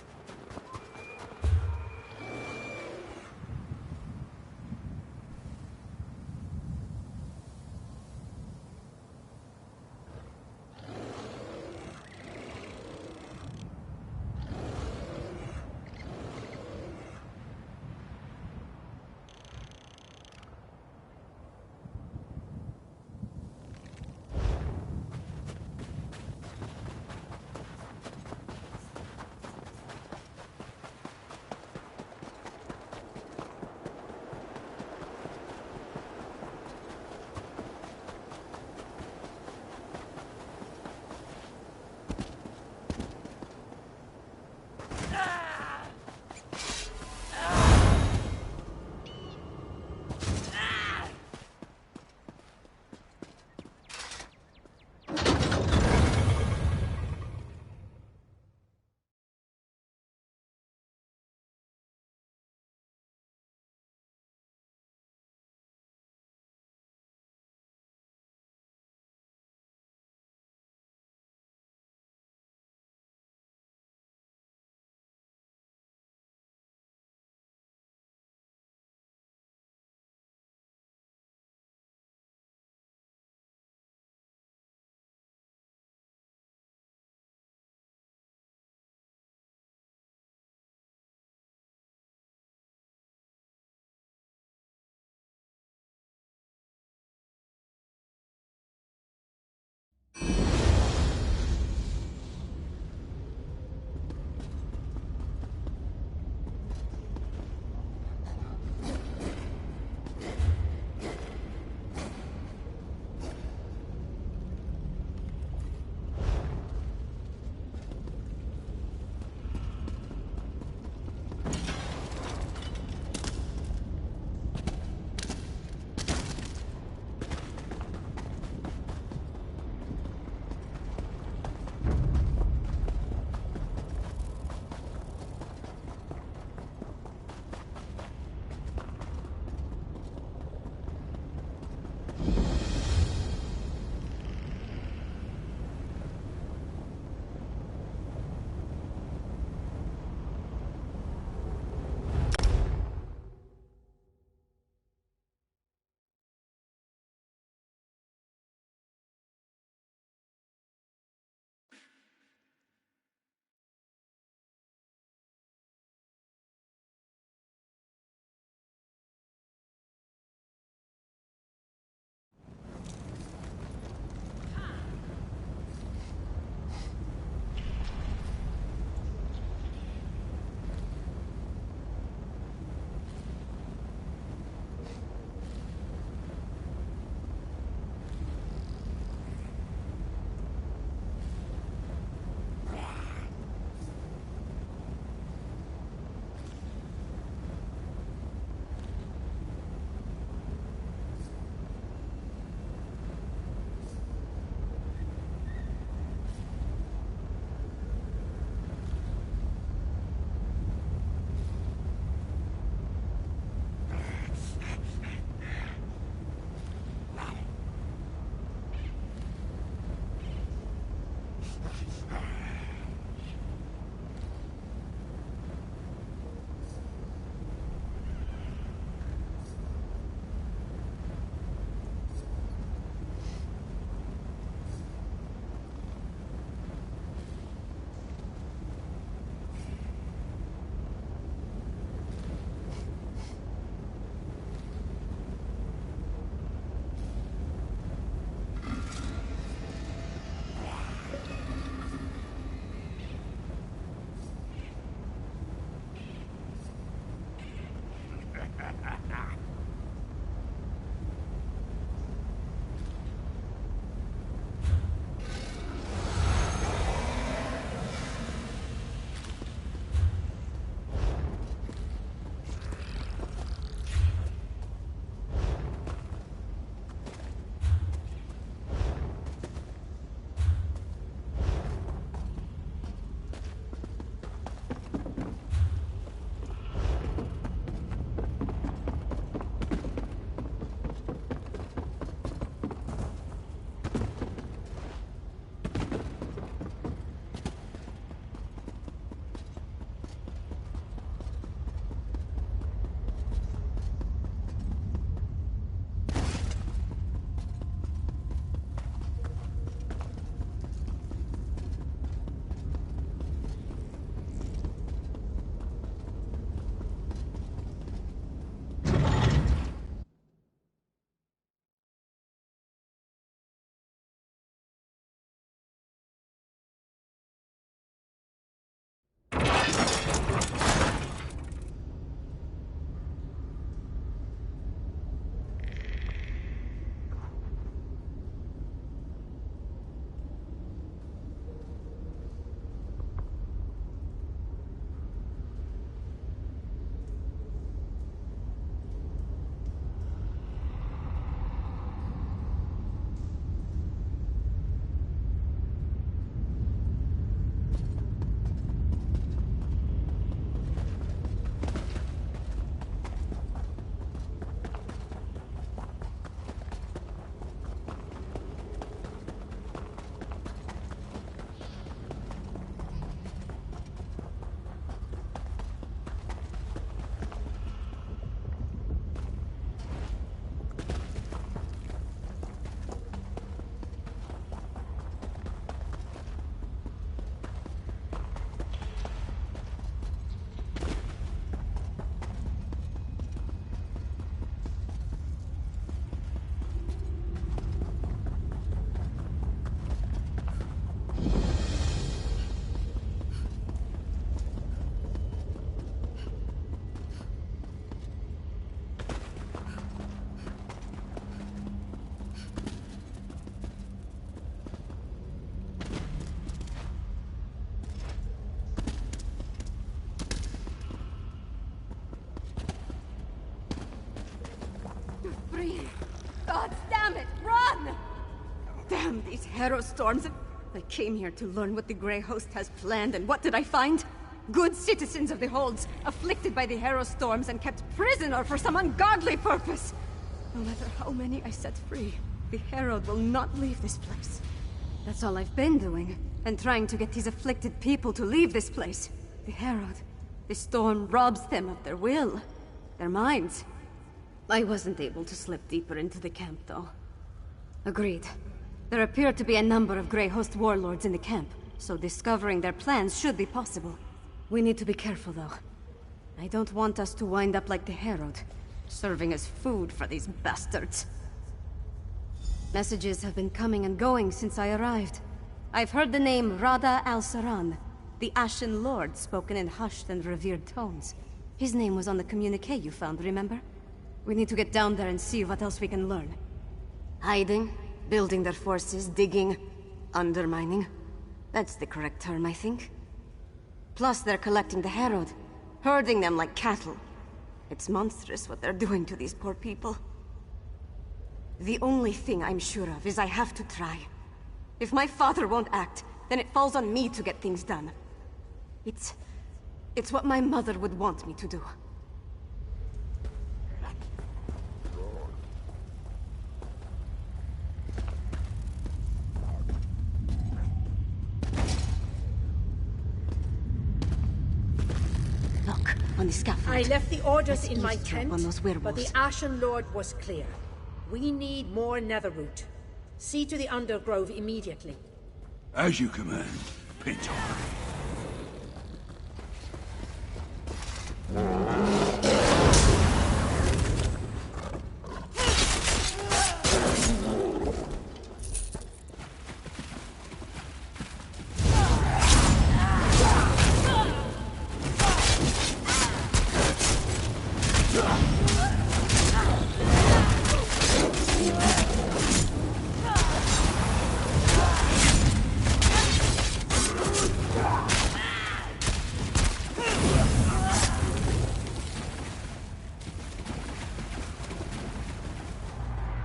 Damn these Hero storms! I came here to learn what the Grey Host has planned, and what did I find? Good citizens of the Holds, afflicted by the Hero storms and kept prisoner for some ungodly purpose. No matter how many I set free, the Herald will not leave this place. That's all I've been doing, and trying to get these afflicted people to leave this place. The Herald, the storm robs them of their will, their minds. I wasn't able to slip deeper into the camp, though. Agreed. There appear to be a number of Grey Host warlords in the camp, so discovering their plans should be possible. We need to be careful, though. I don't want us to wind up like the Herald, serving as food for these bastards. Messages have been coming and going since I arrived. I've heard the name Rada al-Saran, the Ashen Lord, spoken in hushed and revered tones. His name was on the communique you found, remember? We need to get down there and see what else we can learn. Hiding, building their forces, digging, undermining. That's the correct term, I think. Plus, they're collecting the Herald, herding them like cattle. It's monstrous what they're doing to these poor people. The only thing I'm sure of is I have to try. If my father won't act, then it falls on me to get things done. It's what my mother would want me to do. Look, on the scaffold. I left the orders Let's in my eavesdrop tent, on those but werewolves. the Ashen Lord was clear. We need more netherroot. See to the undergrove immediately. As you command, Pintar.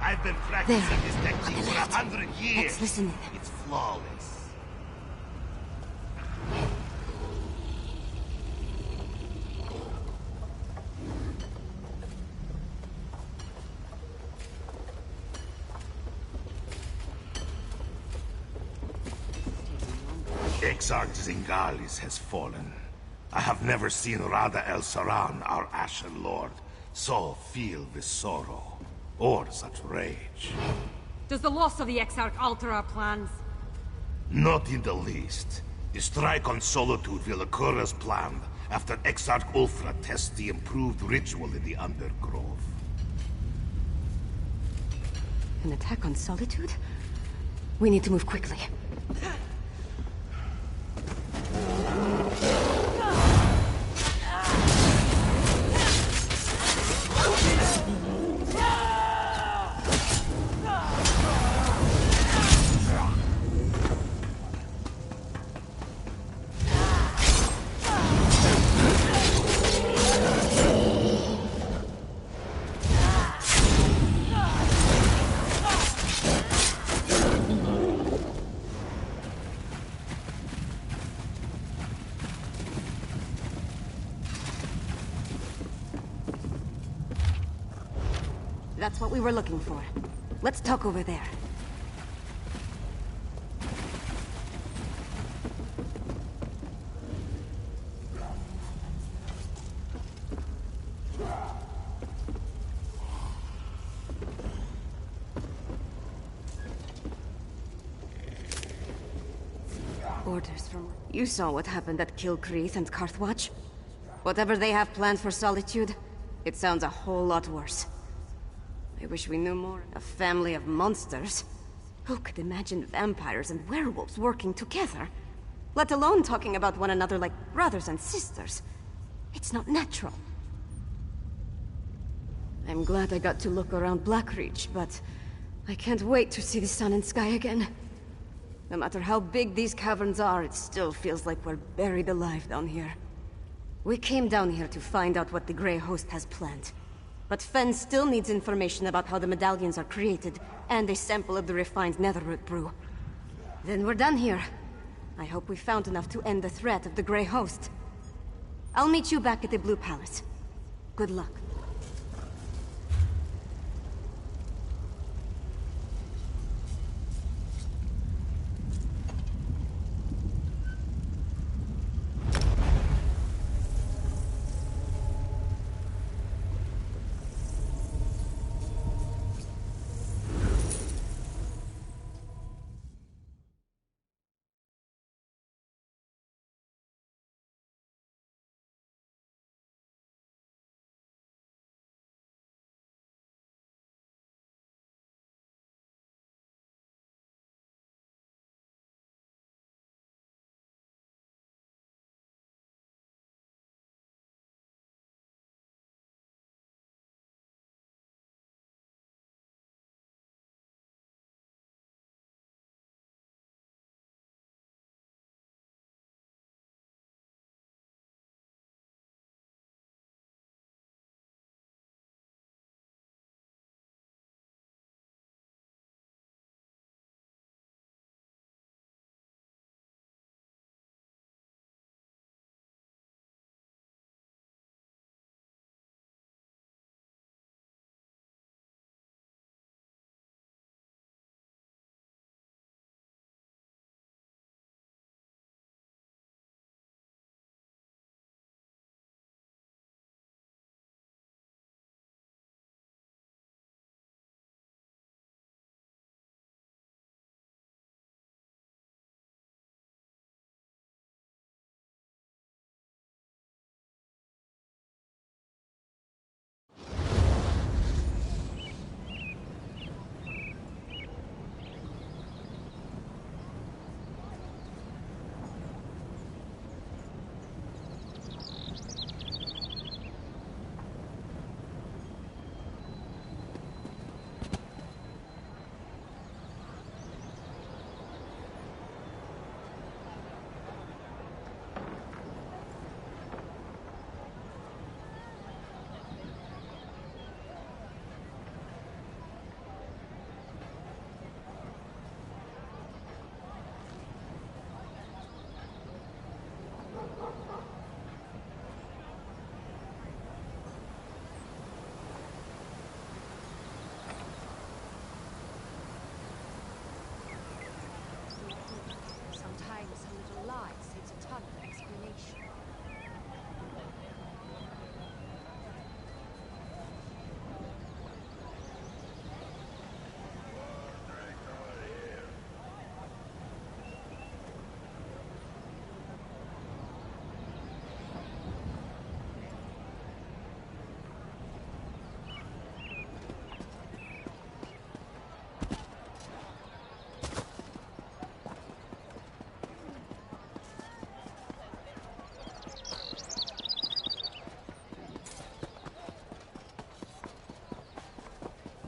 I've been practicing this technique for 100 years. Let's listen. It's flawless. Exarch Zingalis has fallen. I have never seen Rada El Saran, our Ashen Lord, so feel this sorrow, or such rage. Does the loss of the Exarch alter our plans? Not in the least. The strike on Solitude will occur as planned after Exarch Ulfra tests the improved ritual in the Undergrove. An attack on Solitude? We need to move quickly. That's what we were looking for. Let's talk over there. Orders from... You saw what happened at Kilcreath and Carthwatch? Whatever they have planned for Solitude, it sounds a whole lot worse. I wish we knew more. A family of monsters. Who could imagine vampires and werewolves working together? Let alone talking about one another like brothers and sisters. It's not natural. I'm glad I got to look around Blackreach, but I can't wait to see the sun and sky again. No matter how big these caverns are, it still feels like we're buried alive down here. We came down here to find out what the Grey Host has planned. But Fen still needs information about how the medallions are created, and a sample of the refined netherroot brew. Then we're done here. I hope we found enough to end the threat of the Grey Host. I'll meet you back at the Blue Palace. Good luck.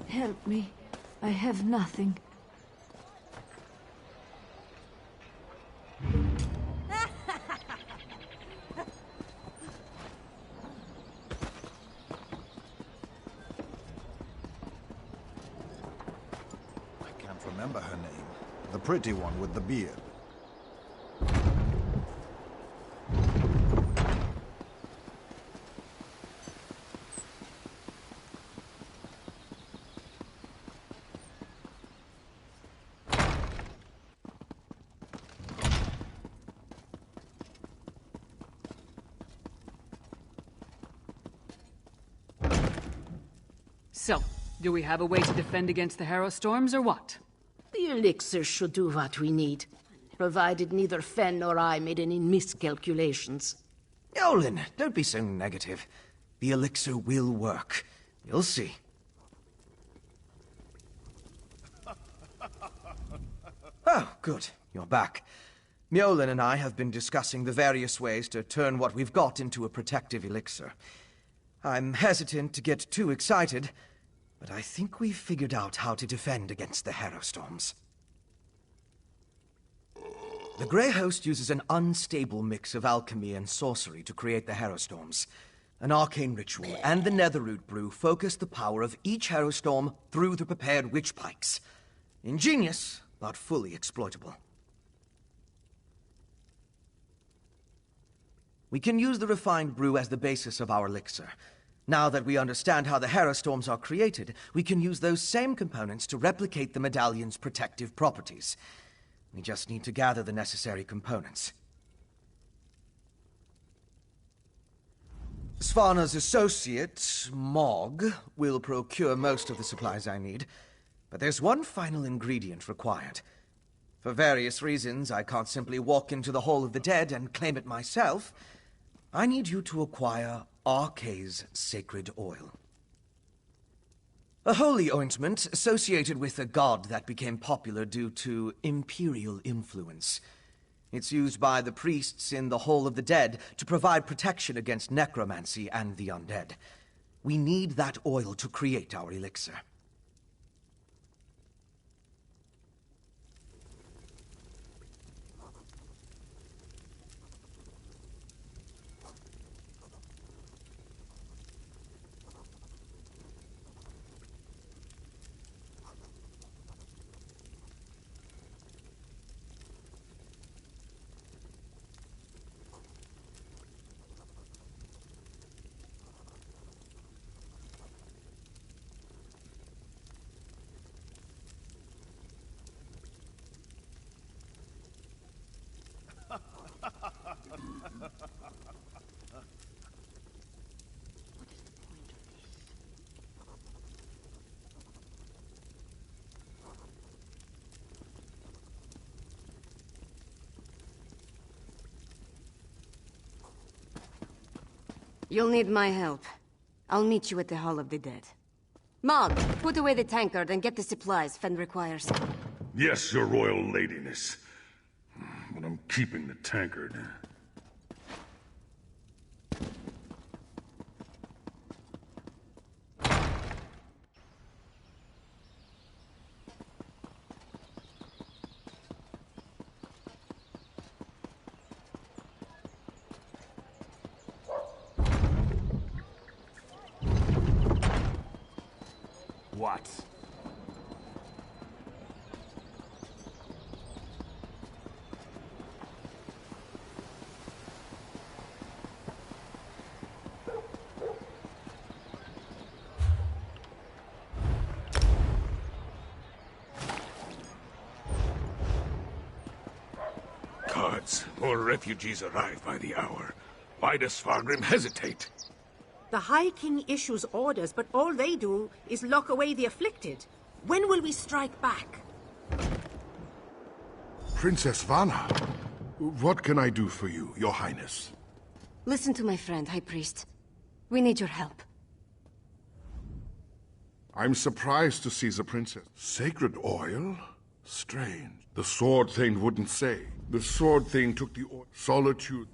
Help me. I have nothing. I can't remember her name. The pretty one with the beard. So, do we have a way to defend against the Harrow Storms, or what? The elixir should do what we need, provided neither Fen nor I made any miscalculations. Yolen, don't be so negative. The elixir will work. You'll see. Oh, good. You're back. Mjolin and I have been discussing the various ways to turn what we've got into a protective elixir. I'm hesitant to get too excited, but I think we've figured out how to defend against the Harrow Storms. The Grey Host uses an unstable mix of alchemy and sorcery to create the Harrow Storms. An arcane ritual and the Netherroot brew focus the power of each Harrowstorm through the prepared witch pikes. Ingenious, but fully exploitable. We can use the refined brew as the basis of our elixir. Now that we understand how the Harrowstorms are created, we can use those same components to replicate the medallion's protective properties. We just need to gather the necessary components. Svana's associate, Mog, will procure most of the supplies I need, but there's one final ingredient required. For various reasons, I can't simply walk into the Hall of the Dead and claim it myself. I need you to acquire Arkay's sacred oil. A holy ointment associated with a god that became popular due to imperial influence. It's used by the priests in the Hall of the Dead to provide protection against necromancy and the undead. We need that oil to create our elixir. You'll need my help. I'll meet you at the Hall of the Dead. Mog, put away the tankard and get the supplies Fen requires. Yes, your royal ladiness. But I'm keeping the tankard. What? Guards, more refugees arrive by the hour. Why does Skyrim hesitate? The High King issues orders, but all they do is lock away the afflicted. When will we strike back? Princess Vana, what can I do for you, your highness? Listen to my friend, High Priest. We need your help. I'm surprised to see the princess. Sacred oil? Strange. The Sword Thane wouldn't say. The Sword Thane took the oil. Solitude.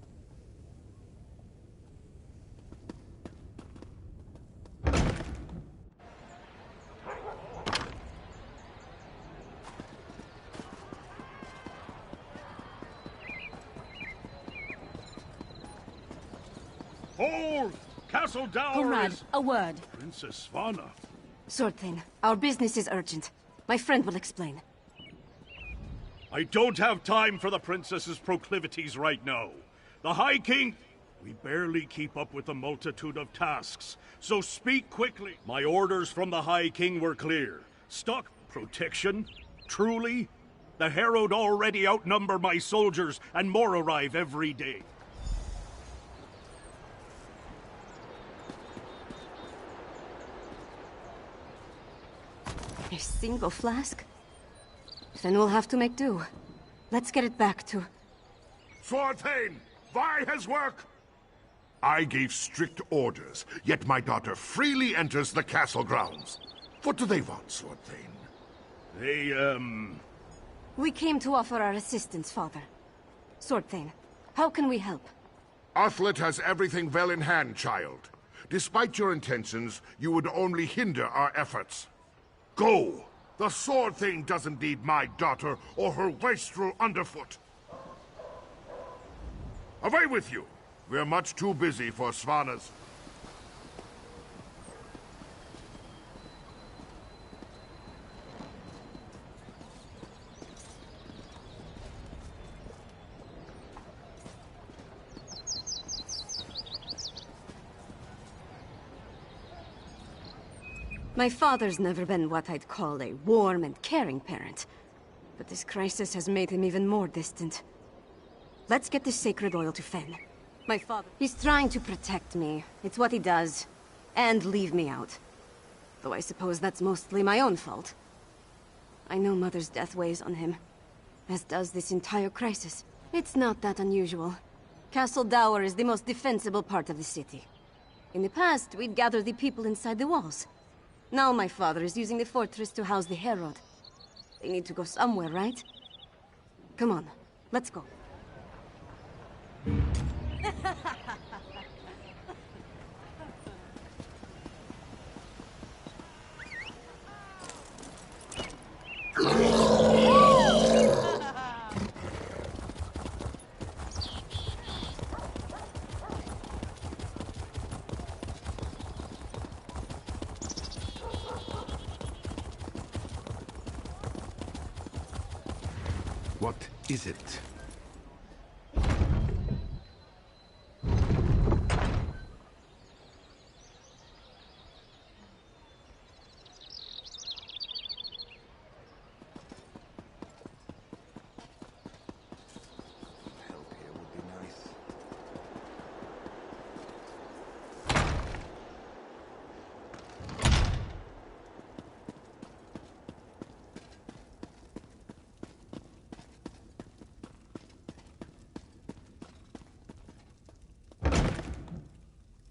Hold! Castle Dower Comrade, is... a word. Princess Svana. Sword Thane, our business is urgent. My friend will explain. I don't have time for the princess's proclivities right now. The High King... We barely keep up with the multitude of tasks, so speak quickly. My orders from the High King were clear. Stock protection? Truly? The Herald already outnumber my soldiers, and more arrive every day. A single flask? Then we'll have to make do. Let's get it back to... Sword Thane! Vi has work! I gave strict orders, yet my daughter freely enters the castle grounds. What do they want, Sword Thane? They, We came to offer our assistance, Father. Sword Thane, how can we help? Athlet has everything well in hand, child. Despite your intentions, you would only hinder our efforts. Go! The Sword Thane doesn't need my daughter or her wastrel underfoot. Away with you! We're much too busy for Svana's. My father's never been what I'd call a warm and caring parent. But this crisis has made him even more distant. Let's get this sacred oil to Fen. My father... He's trying to protect me. It's what he does. And leave me out. Though I suppose that's mostly my own fault. I know Mother's death weighs on him. As does this entire crisis. It's not that unusual. Castle Dower is the most defensible part of the city. In the past, we'd gather the people inside the walls. Now my father is using the fortress to house the Herald. They need to go somewhere, right? Come on, let's go. What is it?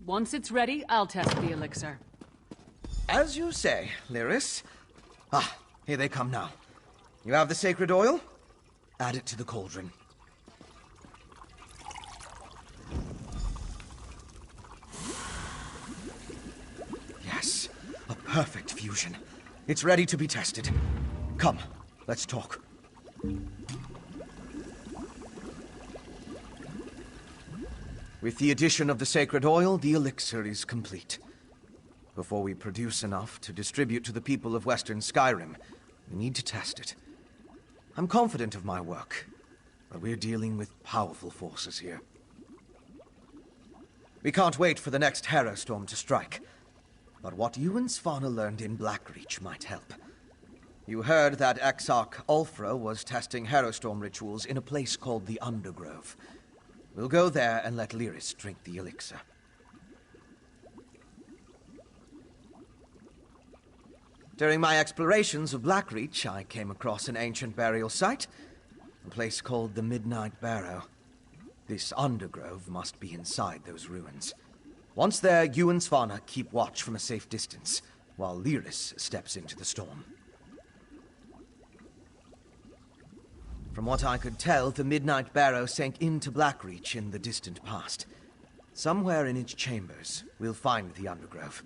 Once it's ready, I'll test the elixir. As you say, Lyris. Ah, here they come now. You have the sacred oil? Add it to the cauldron. Yes, a perfect fusion. It's ready to be tested. Come, let's talk. With the addition of the sacred oil, the elixir is complete. Before we produce enough to distribute to the people of Western Skyrim, we need to test it. I'm confident of my work, but we're dealing with powerful forces here. We can't wait for the next Harrowstorm to strike, but what you and Svanna learned in Blackreach might help. You heard that Exarch Ulfra was testing Harrowstorm rituals in a place called the Undergrove. We'll go there and let Lyris drink the elixir. During my explorations of Blackreach, I came across an ancient burial site, a place called the Midnight Barrow. This Undergrove must be inside those ruins. Once there, you and Svanna keep watch from a safe distance, while Lyris steps into the storm. From what I could tell, the Midnight Barrow sank into Blackreach in the distant past. Somewhere in its chambers, we'll find the Undergrove.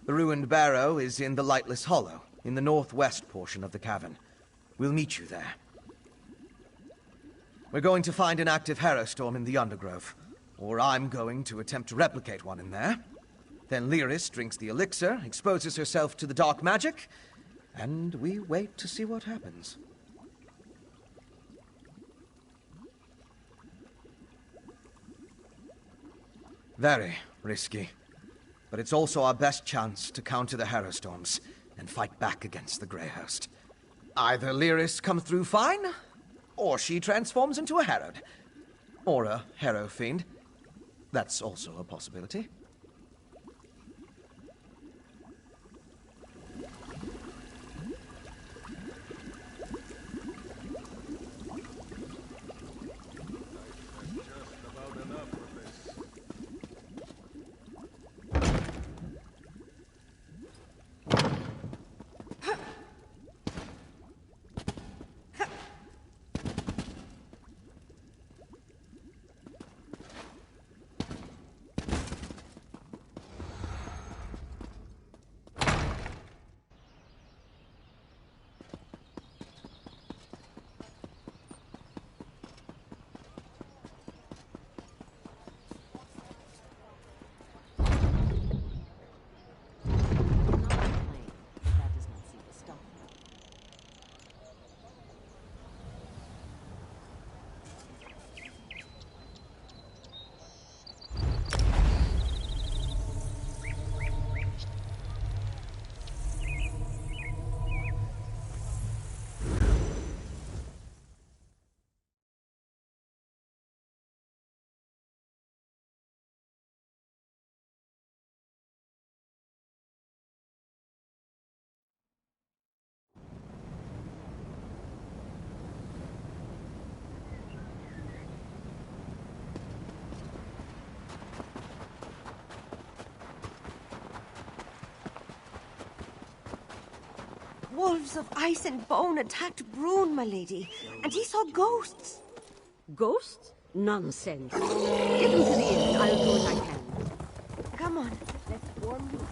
The ruined barrow is in the Lightless Hollow, in the northwest portion of the cavern. We'll meet you there. We're going to find an active Harrowstorm in the Undergrove, or I'm going to attempt to replicate one in there. Then Lyris drinks the elixir, exposes herself to the dark magic, and we wait to see what happens. Very risky. But it's also our best chance to counter the Harrowstorms and fight back against the Grey Host. Either Lyris comes through fine, or she transforms into a Harrowed. Or a Harrow Fiend. That's also a possibility. wolves of ice and bone attacked Brune, my lady, and he saw ghosts. Ghosts? Nonsense. Get him to the inn, and I'll do what I can. Come on, let's warm you.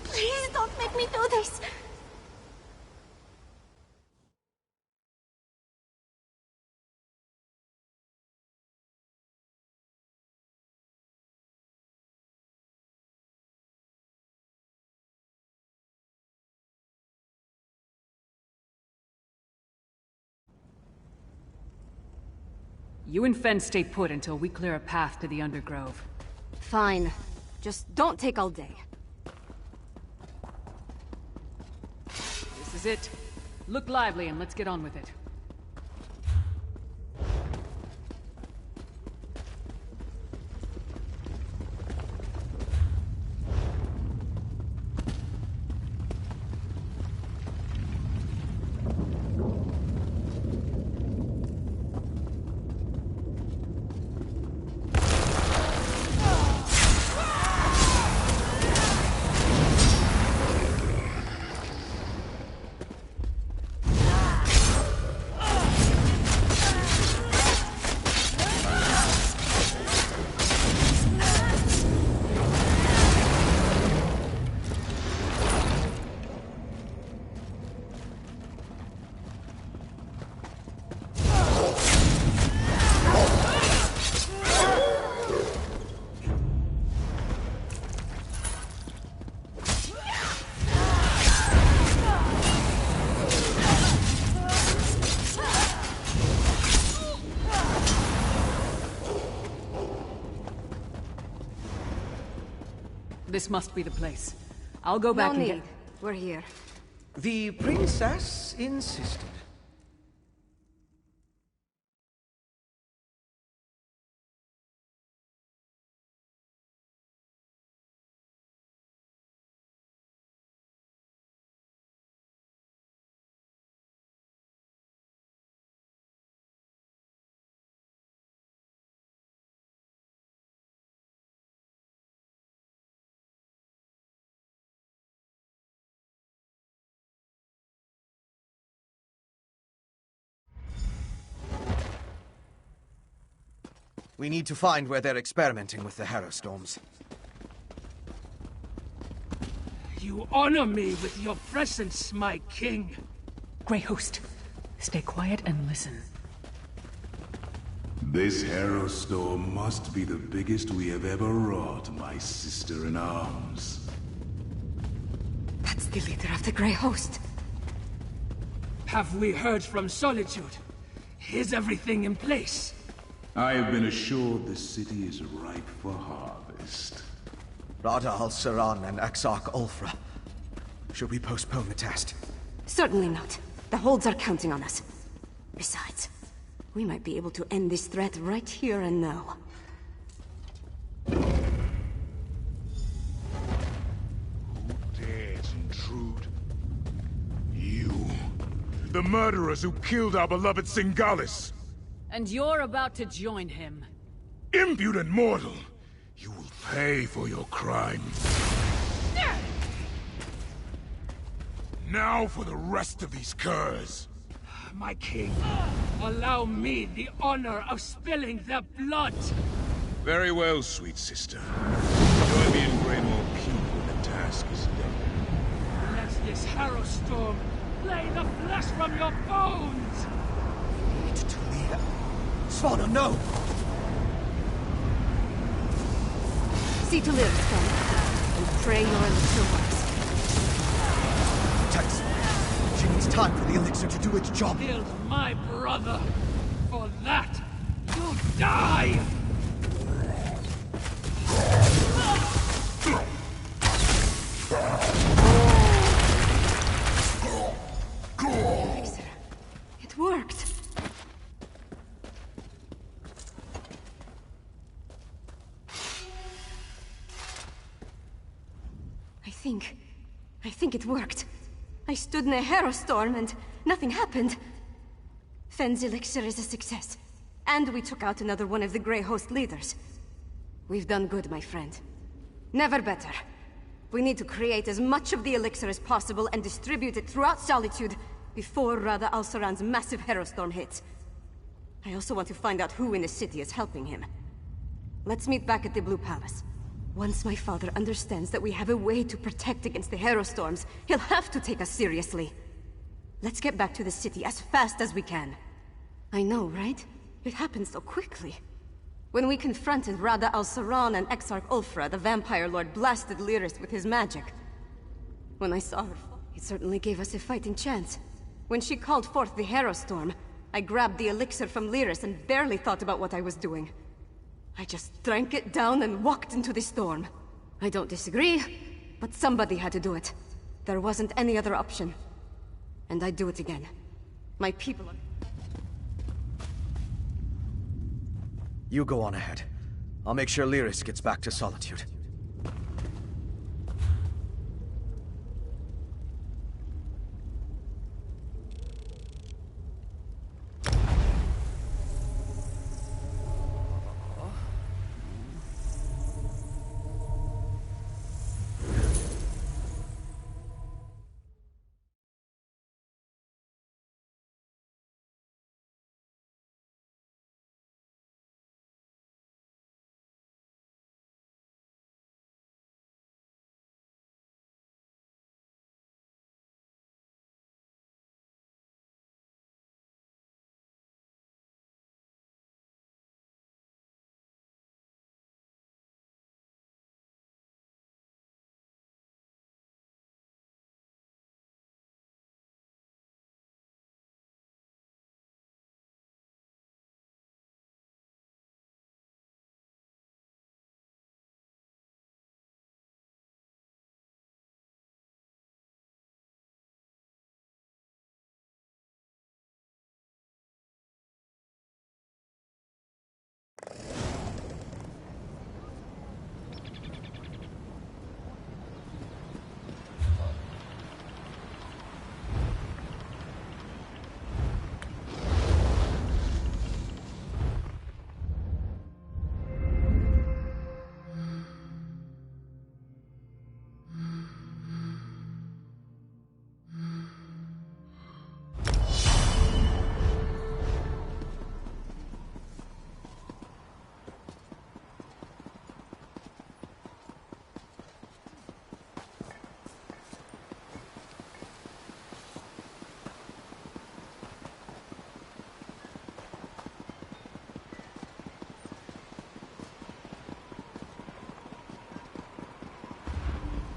Please don't make me do this. You and Fen stay put until we clear a path to the Undergrove. Fine. Just don't take all day. This is it. Look lively and let's get on with it. This must be the place. I'll go back and get... We're here. The princess insisted. We need to find where they're experimenting with the Harrow Storms. You honor me with your presence, my king. Grey Host, stay quiet and listen. This Harrow Storm must be the biggest we have ever wrought, my sister-in-arms. That's the leader of the Grey Host. Have we heard from Solitude? Is everything in place? I have been assured the city is ripe for harvest. Rada al-Saran and Exarch Ulfra. Should we postpone the test? Certainly not. The holds are counting on us. Besides, we might be able to end this threat right here and now. Who dares intrude? You. The murderers who killed our beloved Singalis. And you're about to join him. Impudent mortal! You will pay for your crime. Now for the rest of these curs. My king, allow me the honor of spilling their blood. Very well, sweet sister. Join me in Greymore Keep when the task is done. Let this Harrow Storm lay the flesh from your bones! To leave. Svalda, no! See to live, son. And pray your elixir works. Tex, she needs time for the elixir to do its job. Killed my brother. For that, you die! Elixir. It worked. I think it worked. I stood in a Harrow Storm and nothing happened. Fenn's elixir is a success. And we took out another one of the Grey Host leaders. We've done good, my friend. Never better. We need to create as much of the elixir as possible and distribute it throughout Solitude before Rada al-Saran's massive Harrow Storm hits. I also want to find out who in the city is helping him. Let's meet back at the Blue Palace. Once my father understands that we have a way to protect against the Harrow Storms, he'll have to take us seriously. Let's get back to the city as fast as we can. I know, right? It happened so quickly. When we confronted Rada al-Saran and Exarch Ulfra, the Vampire Lord blasted Lyris with his magic. When I saw her, it certainly gave us a fighting chance. When she called forth the Harrow Storm, I grabbed the elixir from Lyris and barely thought about what I was doing. I just drank it down and walked into the storm. I don't disagree, but somebody had to do it. There wasn't any other option. and I'd do it again. My people are... You go on ahead. I'll make sure Lyris gets back to Solitude.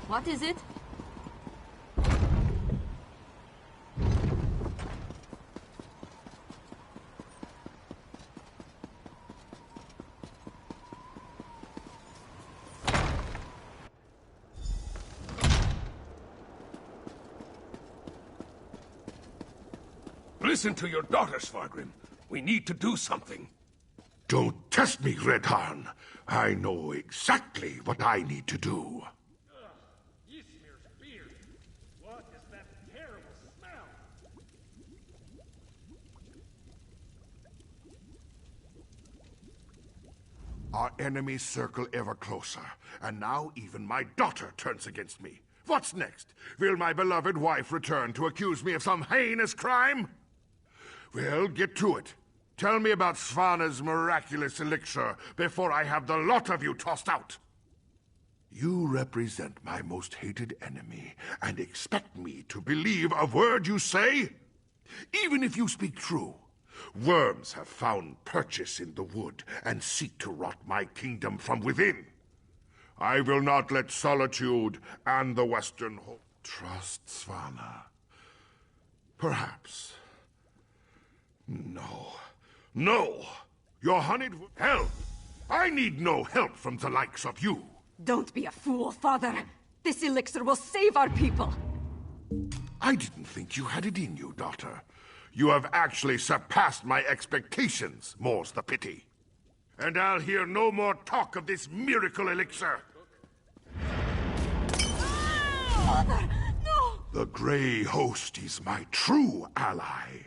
What is it? Listen to your daughter, Skyrim. We need to do something. Don't test me, Redharn. I know exactly what I need to do. Our enemies circle ever closer, and now even my daughter turns against me. What's next? Will my beloved wife return to accuse me of some heinous crime? Well, get to it. Tell me about Svanna's miraculous elixir before I have the lot of you tossed out. You represent my most hated enemy, and expect me to believe a word you say? Even if you speak true, worms have found purchase in the wood and seek to rot my kingdom from within. I will not let Solitude and the Western Hope trust Svanna. Perhaps. No. No! Your honeyed help! I need no help from the likes of you. Don't be a fool, father. This elixir will save our people. I didn't think you had it in you, daughter. You have actually surpassed my expectations, more's the pity. And I'll hear no more talk of this miracle elixir. Father, no! The Grey Host is my true ally.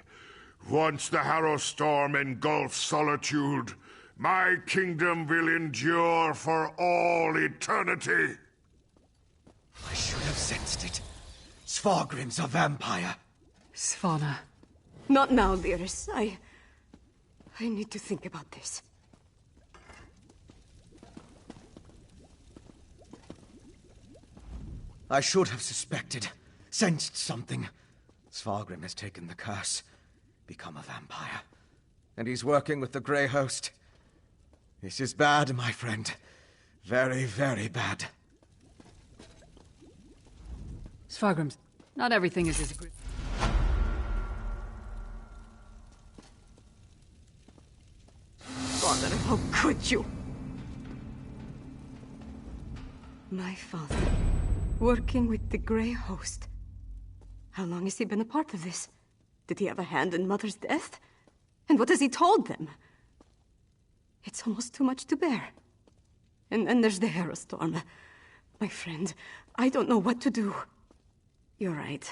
Once the Harrow Storm engulfs Solitude, my kingdom will endure for all eternity. I should have sensed it. Svargrim's a vampire. Svanna. Not now, Lyris. I need to think about this. I should have suspected, sensed something. Svargrim has taken the curse, become a vampire. And he's working with the Grey Host. This is bad, my friend. Very, very bad. Svargrim's. Not everything is as good. Father, how could you? My father, working with the Grey Host. How long has he been a part of this? Did he have a hand in Mother's death? And what has he told them? It's almost too much to bear. And then there's the Harrowstorm. My friend, I don't know what to do. You're right.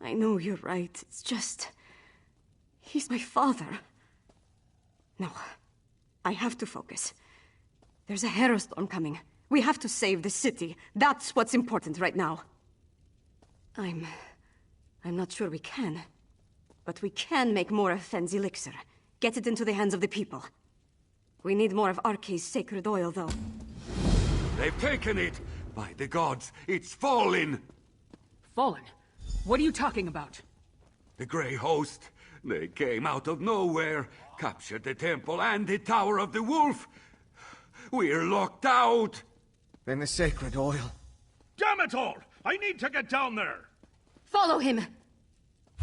I know you're right. It's just... he's my father. No. I have to focus. There's a Harrowstorm coming. We have to save the city. That's what's important right now. I'm not sure we can. But we can make more of Fenn's elixir. Get it into the hands of the people. We need more of Arkay's sacred oil, though. They've taken it! By the gods, it's fallen! Fallen? What are you talking about? The Grey Host. They came out of nowhere, captured the temple and the Tower of the Wolf. We're locked out! Then the sacred oil. Damn it all! I need to get down there! Follow him!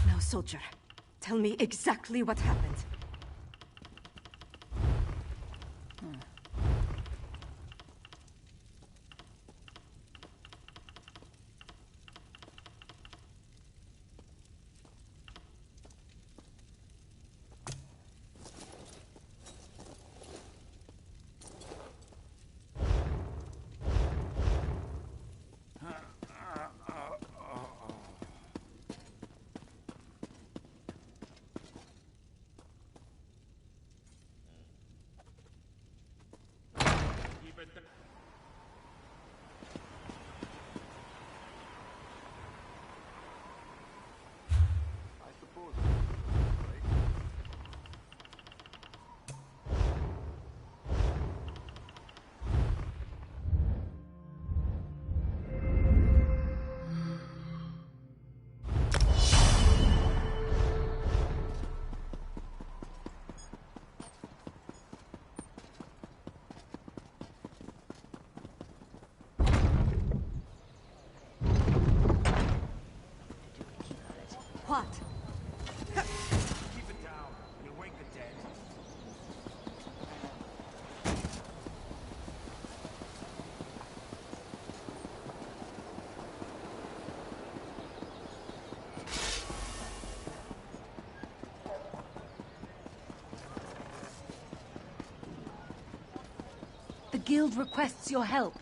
Now, soldier, tell me exactly what happened. What? Keep it down. You'll wake the dead. The guild requests your help.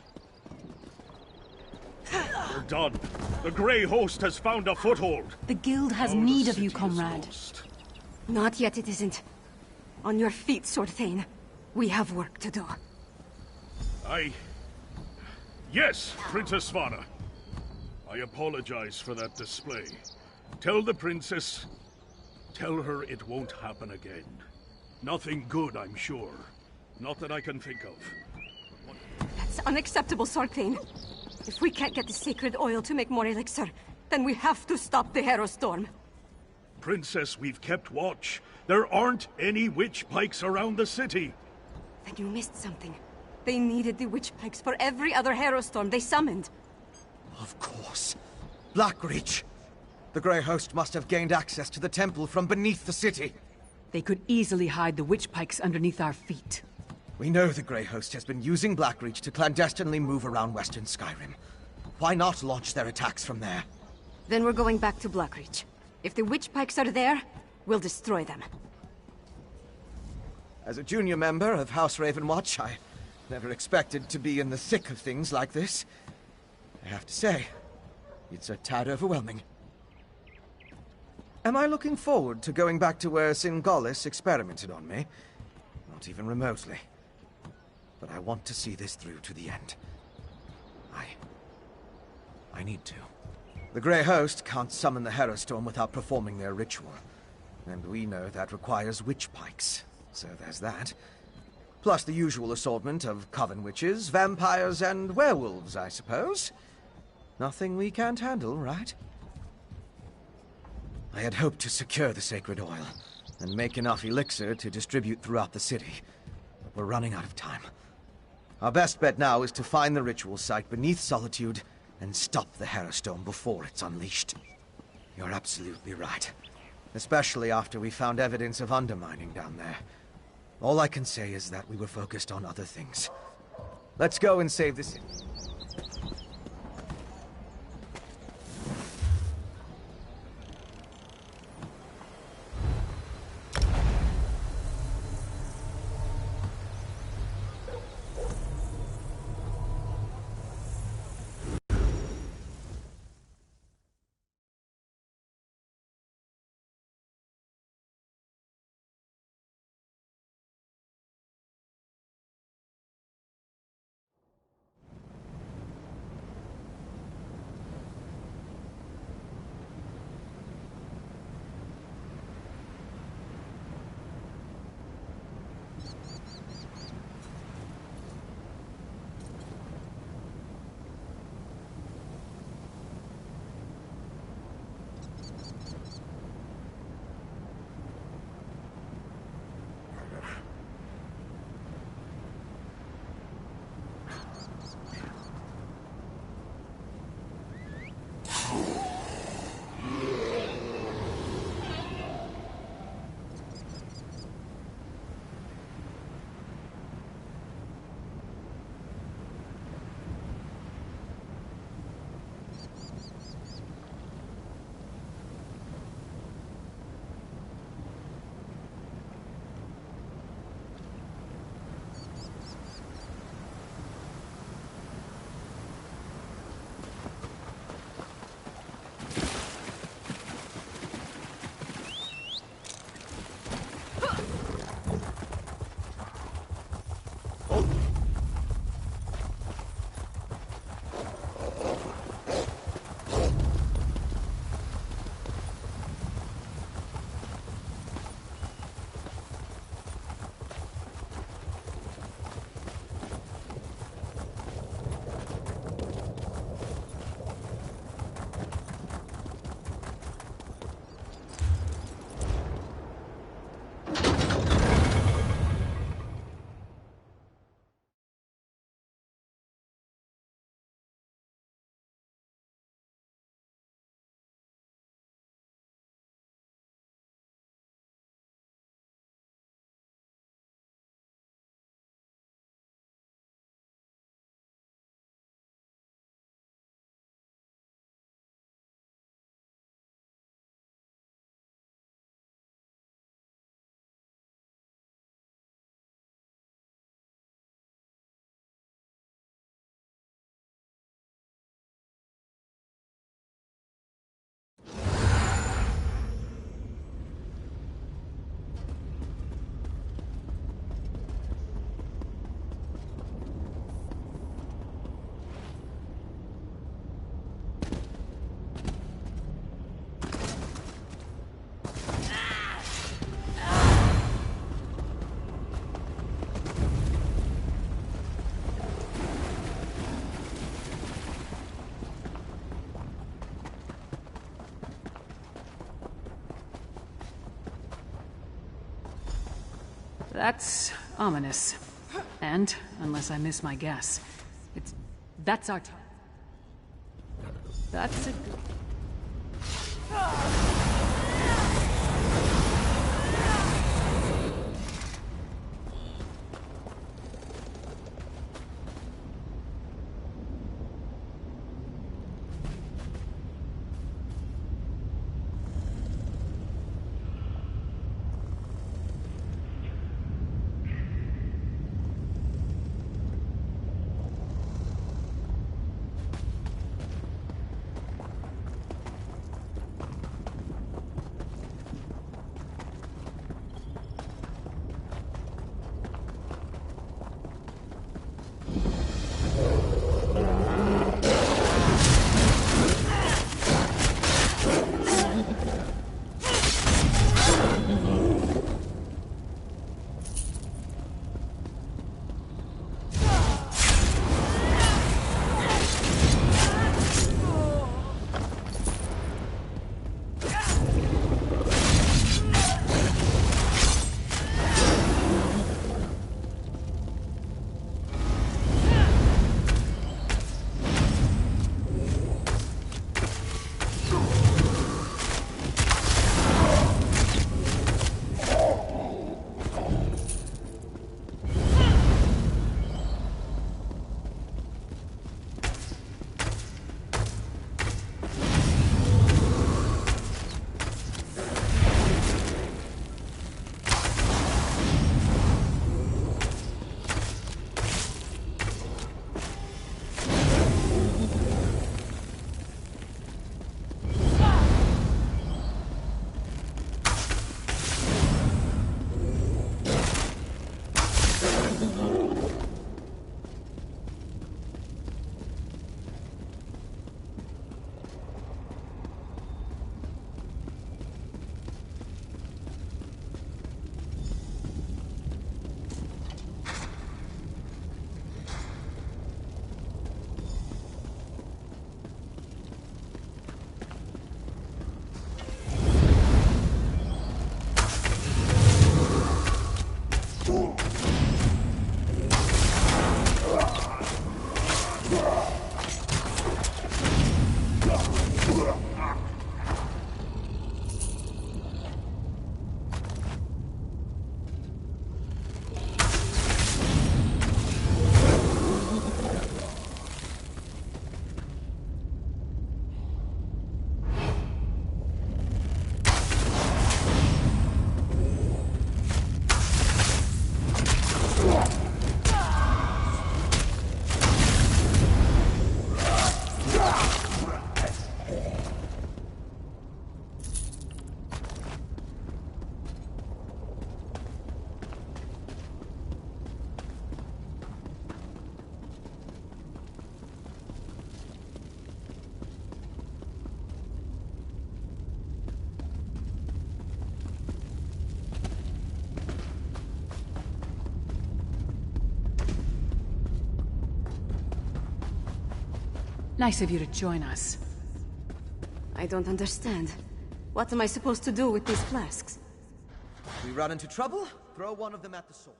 We're done. The Grey Host has found a foothold. The guild has need of you, comrade. Not yet, it isn't. On your feet, Sword Thane. We have work to do. Yes, Princess Svana. I apologize for that display. Tell the princess... Tell her it won't happen again. Nothing good, I'm sure. Not that I can think of. That's unacceptable, Sword Thane. If we can't get the sacred oil to make more elixir, then we have to stop the Harrowstorm. Princess, we've kept watch. There aren't any witch pikes around the city. Then you missed something. They needed the witch pikes for every other Harrowstorm they summoned. Of course. Blackreach. The Grey Host must have gained access to the temple from beneath the city. They could easily hide the witch pikes underneath our feet. We know the Grey Host has been using Blackreach to clandestinely move around western Skyrim. Why not launch their attacks from there? Then we're going back to Blackreach. If the witch pikes are there, we'll destroy them. As a junior member of House Ravenwatch, I never expected to be in the thick of things like this. I have to say, it's a tad overwhelming. Am I looking forward to going back to where Singalis experimented on me? Not even remotely. But I want to see this through to the end. I need to. The Grey Host can't summon the Harrowstorm without performing their ritual. And we know that requires witch pikes, so there's that. Plus the usual assortment of coven witches, vampires, and werewolves, I suppose. Nothing we can't handle, right? I had hoped to secure the sacred oil, and make enough elixir to distribute throughout the city. But we're running out of time. Our best bet now is to find the ritual site beneath Solitude, and stop the Harrowstorm before it's unleashed. You're absolutely right. Especially after we found evidence of undermining down there. All I can say is that we were focused on other things. Let's go and save this... That's ominous. And, unless I miss my guess, that's our target. That's a good... Nice of you to join us. I don't understand. What am I supposed to do with these flasks? We run into trouble, throw one of them at the source.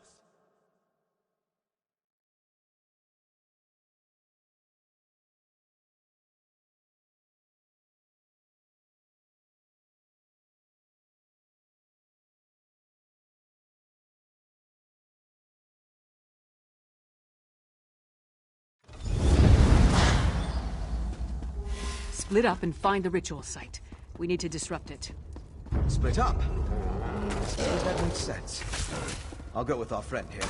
Split up and find the ritual site. We need to disrupt it. Split up? I suppose that makes sense. I'll go with our friend here.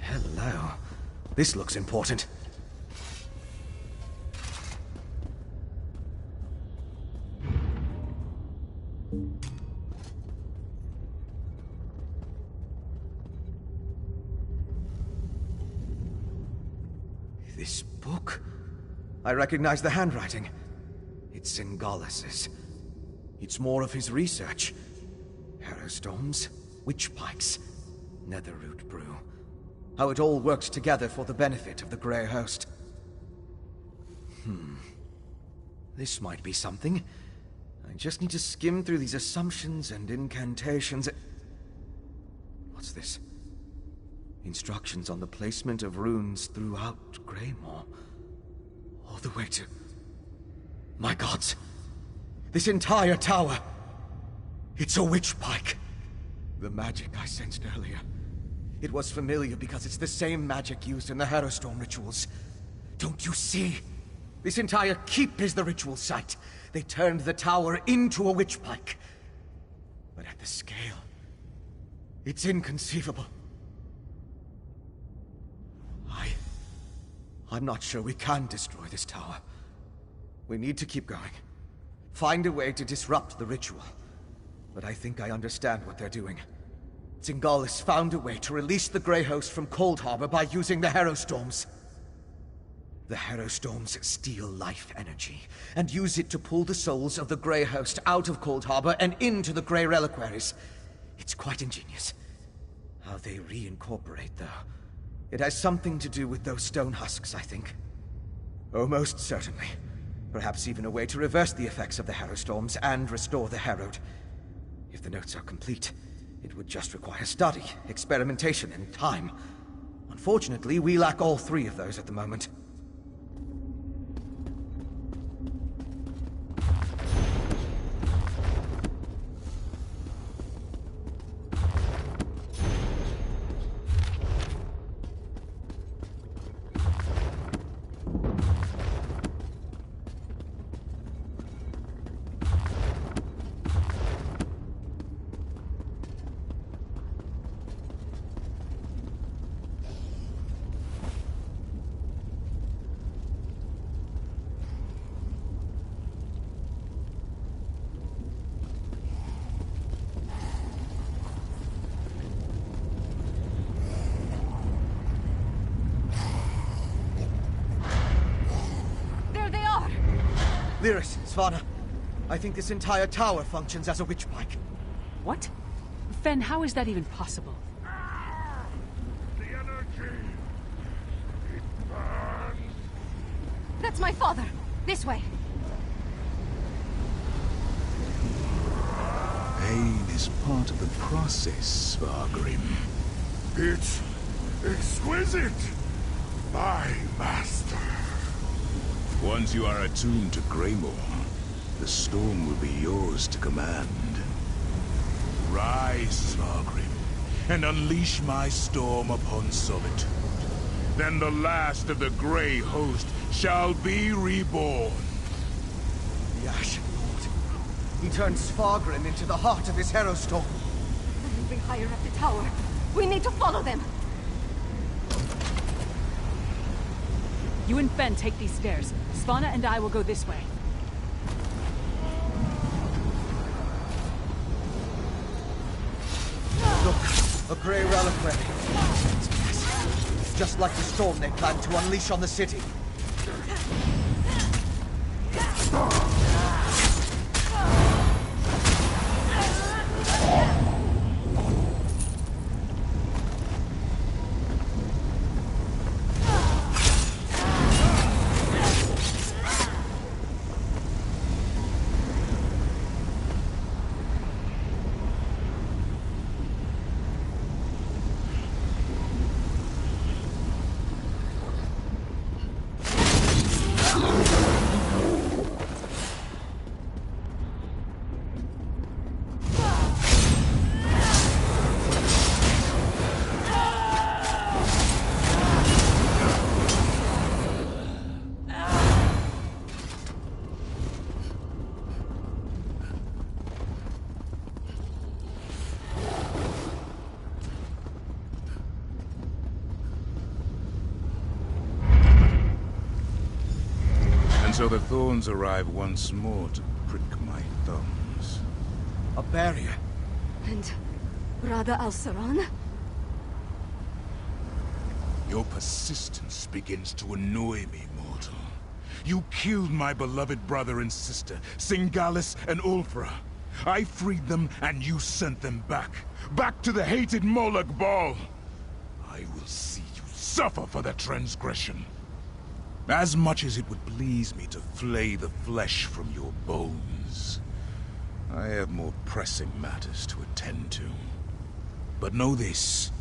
Hello. This looks important. book. I recognize the handwriting. It's Singalis's. It's more of his research. Harrowstones, witch pikes, netherroot brew. How it all works together for the benefit of the Grey Host. This might be something. I just need to skim through these assumptions and incantations. What's this? Instructions on the placement of runes throughout Greymore. All the way to... My gods! This entire tower! It's a witch pike! The magic I sensed earlier. It was familiar because it's the same magic used in the Harrowstone rituals. Don't you see? This entire keep is the ritual site. They turned the tower into a witch pike. But at the scale, it's inconceivable. I'm not sure we can destroy this tower. We need to keep going. Find a way to disrupt the ritual. But I think I understand what they're doing. Singalis found a way to release the Grey Host from Cold Harbor by using the Harrowstorms. The Harrowstorms steal life energy, and use it to pull the souls of the Grey Host out of Cold Harbor and into the Grey Reliquaries. It's quite ingenious. How they reincorporate, though. It has something to do with those stone husks, I think. Oh, most certainly. Perhaps even a way to reverse the effects of the Harrowstorms and restore the Harrowed. If the notes are complete, it would just require study, experimentation, and time. Unfortunately, we lack all three of those at the moment. Lyris, Svanna, I think this entire tower functions as a witch pike. What? Fen, how is that even possible? The energy! It burns! That's my father! This way! Pain is part of the process, Skyrim. It's exquisite! My master! Once you are attuned to Greymore, the storm will be yours to command. Rise, Skyrim, and unleash my storm upon solitude. Then the last of the Grey Host shall be reborn. The Ashen Lord. He turned Skyrim into the heart of his Harrowstorm. They're moving higher up the tower. We need to follow them. You and Fen take these stairs. Svanna and I will go this way. Look, a Grey Reliquary. It's massive. Just like the storm they planned to unleash on the city. So the thorns arrive once more to prick my thumbs. A barrier. And Rada al-Saran? Your persistence begins to annoy me more. You killed my beloved brother and sister, Singalis and Ulfra. I freed them, and you sent them back. Back to the hated Moloch Ball. I will see you suffer for that transgression. As much as it would please me to flay the flesh from your bones, I have more pressing matters to attend to. But know this,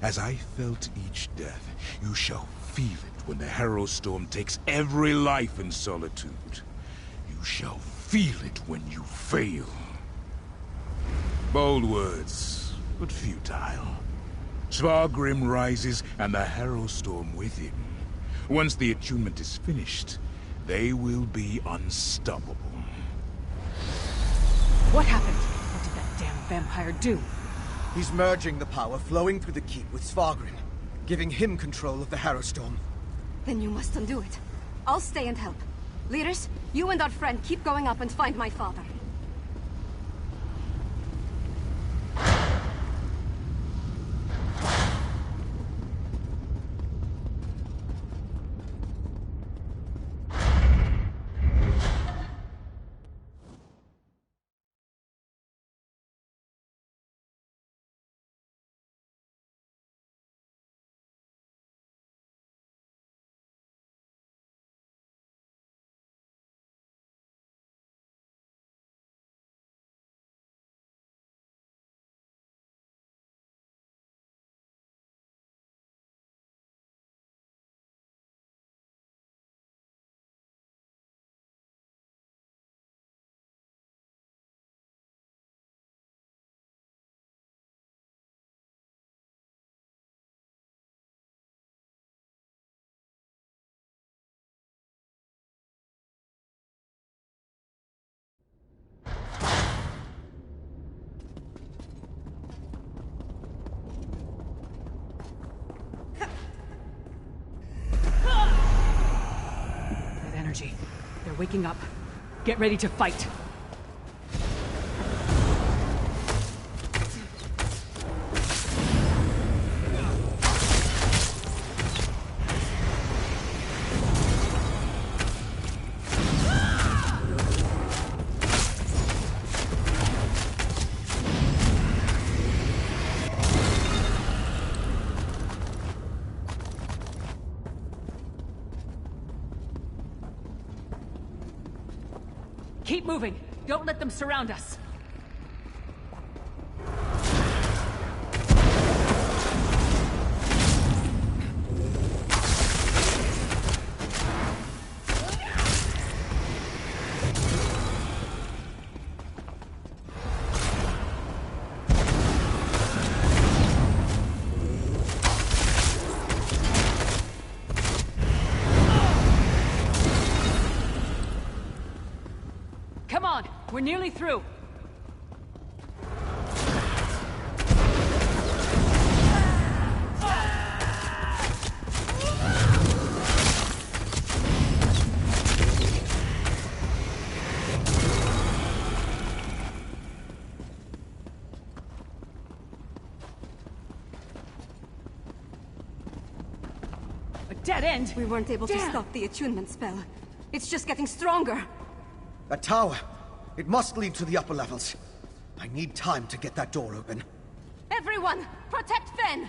as I felt each death, you shall feel it when the Harrow Storm takes every life in Solitude. You shall feel it when you fail. Bold words, but futile. Svargrim rises, and the Harrow Storm with him. Once the attunement is finished, they will be unstoppable. What happened? What did that damn vampire do? He's merging the power flowing through the keep with Svargrim, giving him control of the Harrow Storm. Then you must undo it. I'll stay and help. Leaders, you and our friend keep going up and find my father. They're waking up. Get ready to fight. Keep moving. Don't let them surround us. We're nearly through. A dead end? We weren't able to stop the attunement spell. It's just getting stronger. That tower! It must lead to the upper levels. I need time to get that door open. Everyone, protect Fen!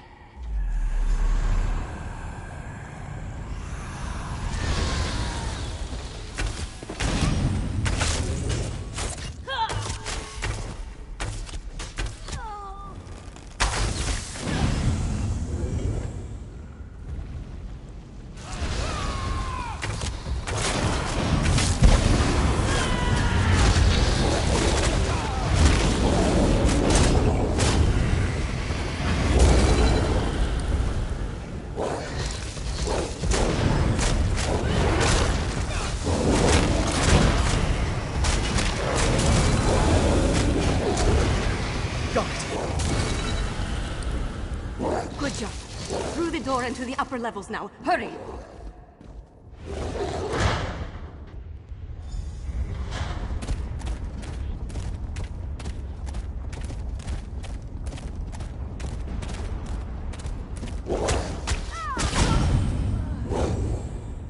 To the upper levels now. Hurry!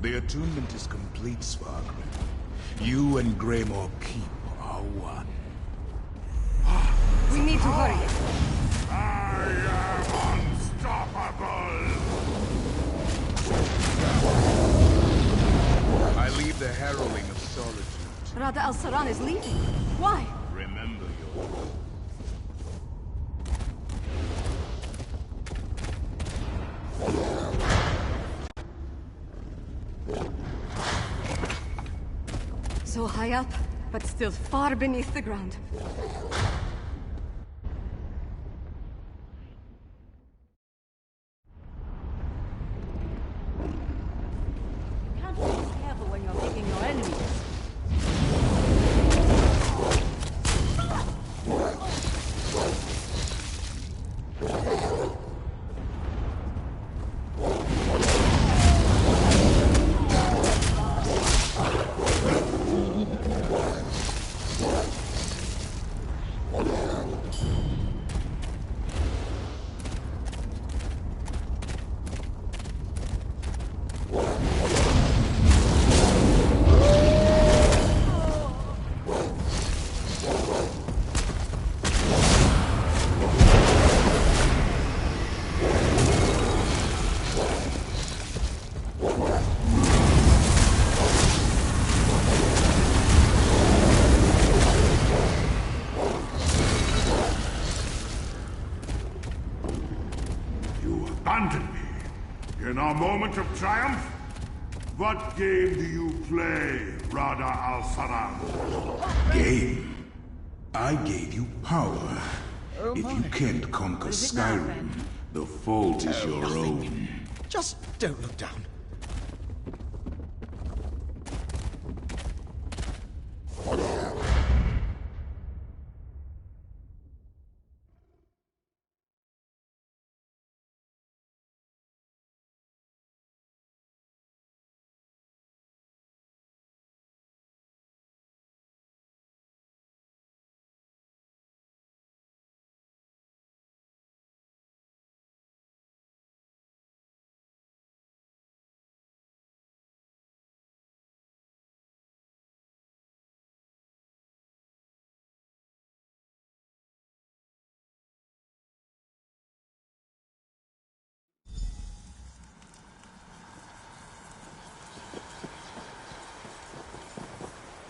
The attunement is complete, Spargrim. You and Greymore Keep are one. We need to hurry. I am unstoppable! I leave the heralding of solitude. Rada al-Saran is leaving. Why? Remember your... So high up, but still far beneath the ground. You can't be careful when you're picking your enemies. Abandon me in our moment of triumph? What game do you play, Rada al-Saran? Game? I gave you power. If you can't conquer Skyrim, the fault is your own. Just don't look down.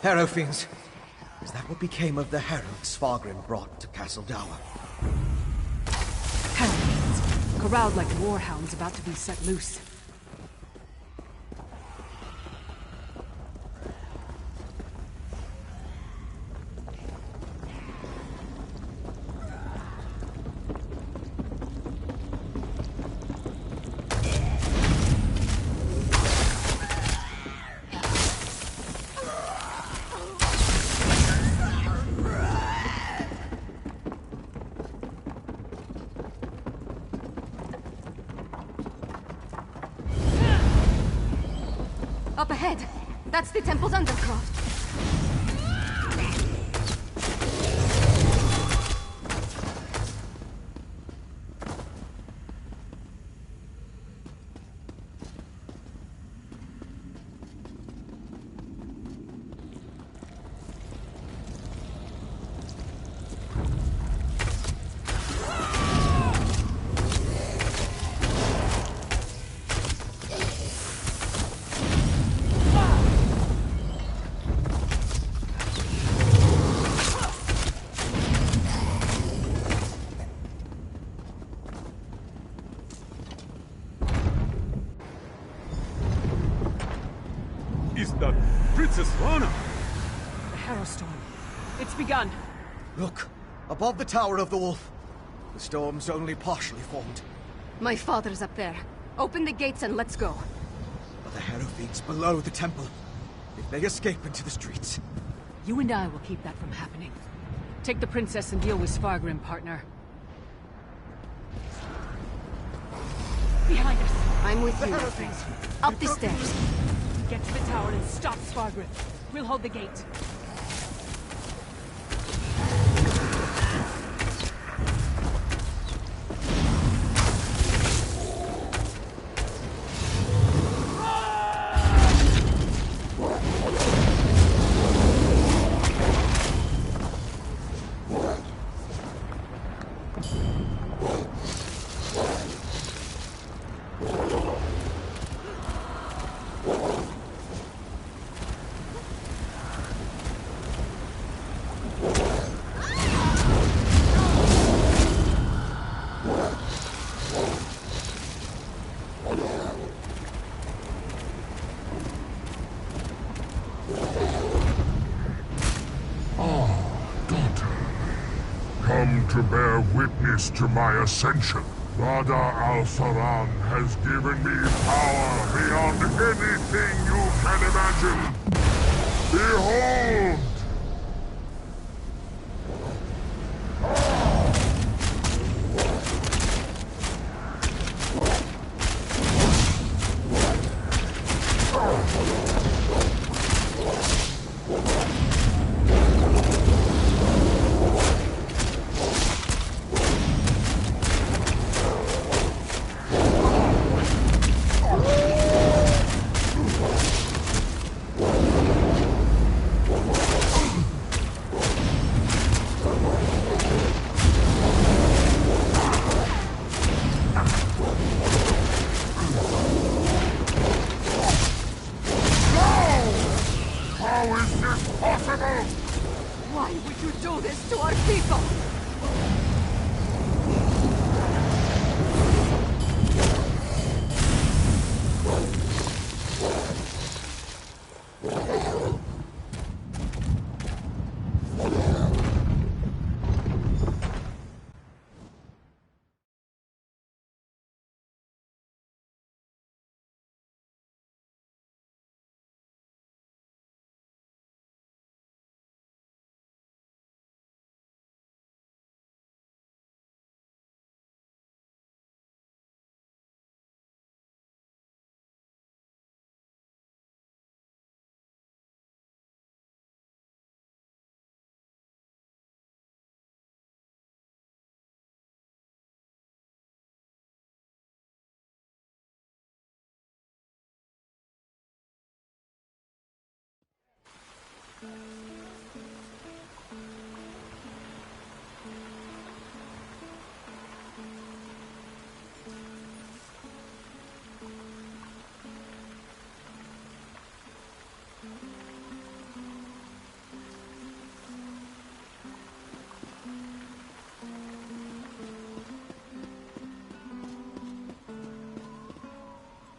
Harrow Fiends. Is that what became of the herald Svagrym brought to Castle Dower? Herald, corralled like warhounds about to be set loose. Up ahead! That's the temple's undercroft! Is that Princess Lana? The Harrow Storm. It's begun. Look, above the Tower of the Wolf. The storm's only partially formed. My father's up there. Open the gates and let's go. But the Harrow Fiends below the temple. If they escape into the streets... You and I will keep that from happening. Take the princess and deal with Svagrym, partner. Behind us. I'm with you, my friend. Up the stairs. Get to the tower and stop Svagrym. We'll hold the gate. come to bear witness to my ascension. Rada al-Saran has given me power beyond anything you can imagine. Behold! Why would you do this to our people?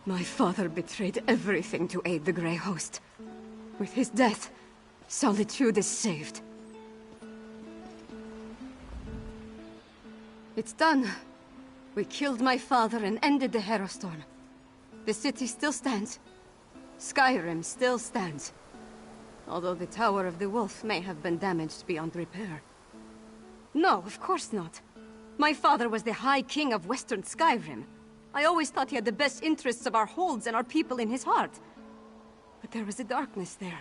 My father betrayed everything to aid the Grey Host. With his death, Solitude is saved. It's done. We killed my father and ended the Herostorm. The city still stands. Skyrim still stands. Although the Tower of the Wolf may have been damaged beyond repair. No, of course not. My father was the High King of Western Skyrim. I always thought he had the best interests of our holds and our people in his heart. But there was a darkness there.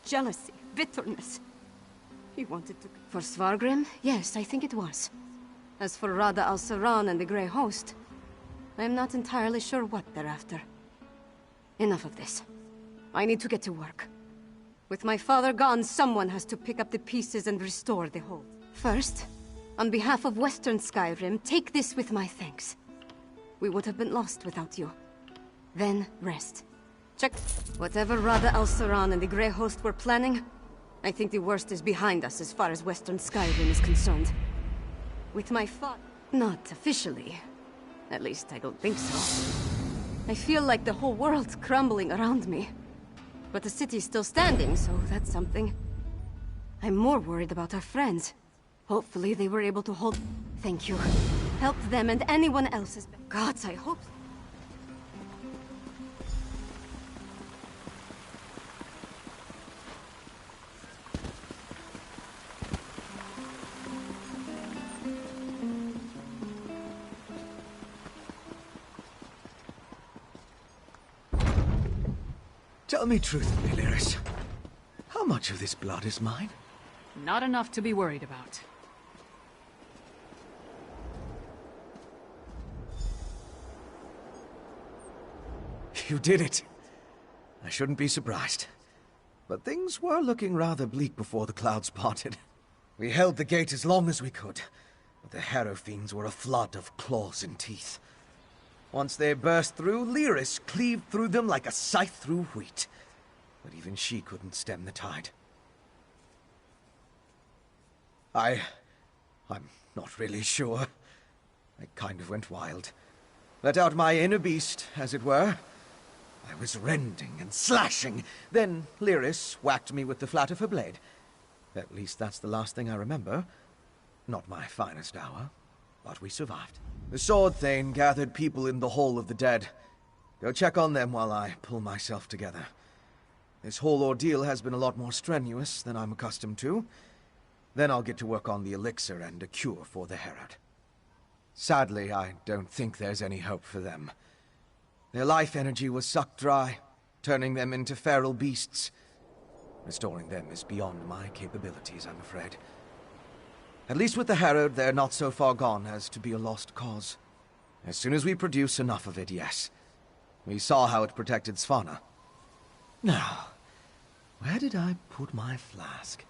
Jealousy, bitterness. He wanted to... For Svargrim? Yes, I think it was. As for Rada al-Saran and the Grey Host, I am not entirely sure what they're after. Enough of this. I need to get to work. With my father gone, someone has to pick up the pieces and restore the hold. First, on behalf of Western Skyrim, take this with my thanks. We would have been lost without you. Then, rest. Check. Whatever Rada al-Saran and the Grey Host were planning, I think the worst is behind us as far as Western Skyrim is concerned. With my father... Not officially. At least I don't think so. I feel like the whole world's crumbling around me. But the city's still standing, so that's something. I'm more worried about our friends. Hopefully they were able to hold... Thank you. Help them and anyone else's... Gods, I hope... Tell me truthfully, Lyris. How much of this blood is mine? Not enough to be worried about. You did it. I shouldn't be surprised. But things were looking rather bleak before the clouds parted. We held the gate as long as we could, but the Harrow Fiends were a flood of claws and teeth. Once they burst through, Lyris cleaved through them like a scythe through wheat. But even she couldn't stem the tide. I'm not really sure. I kind of went wild. Let out my inner beast, as it were. I was rending and slashing. Then Lyris whacked me with the flat of her blade. At least that's the last thing I remember. Not my finest hour, but we survived. The Sword Thane gathered people in the Hall of the Dead. Go check on them while I pull myself together. This whole ordeal has been a lot more strenuous than I'm accustomed to. Then I'll get to work on the elixir and a cure for the Herod. Sadly, I don't think there's any hope for them. Their life energy was sucked dry, turning them into feral beasts. Restoring them is beyond my capabilities, I'm afraid. At least with the Herod, they're not so far gone as to be a lost cause. As soon as we produce enough of it, yes. We saw how it protected Svanna. Now, where did I put my flask?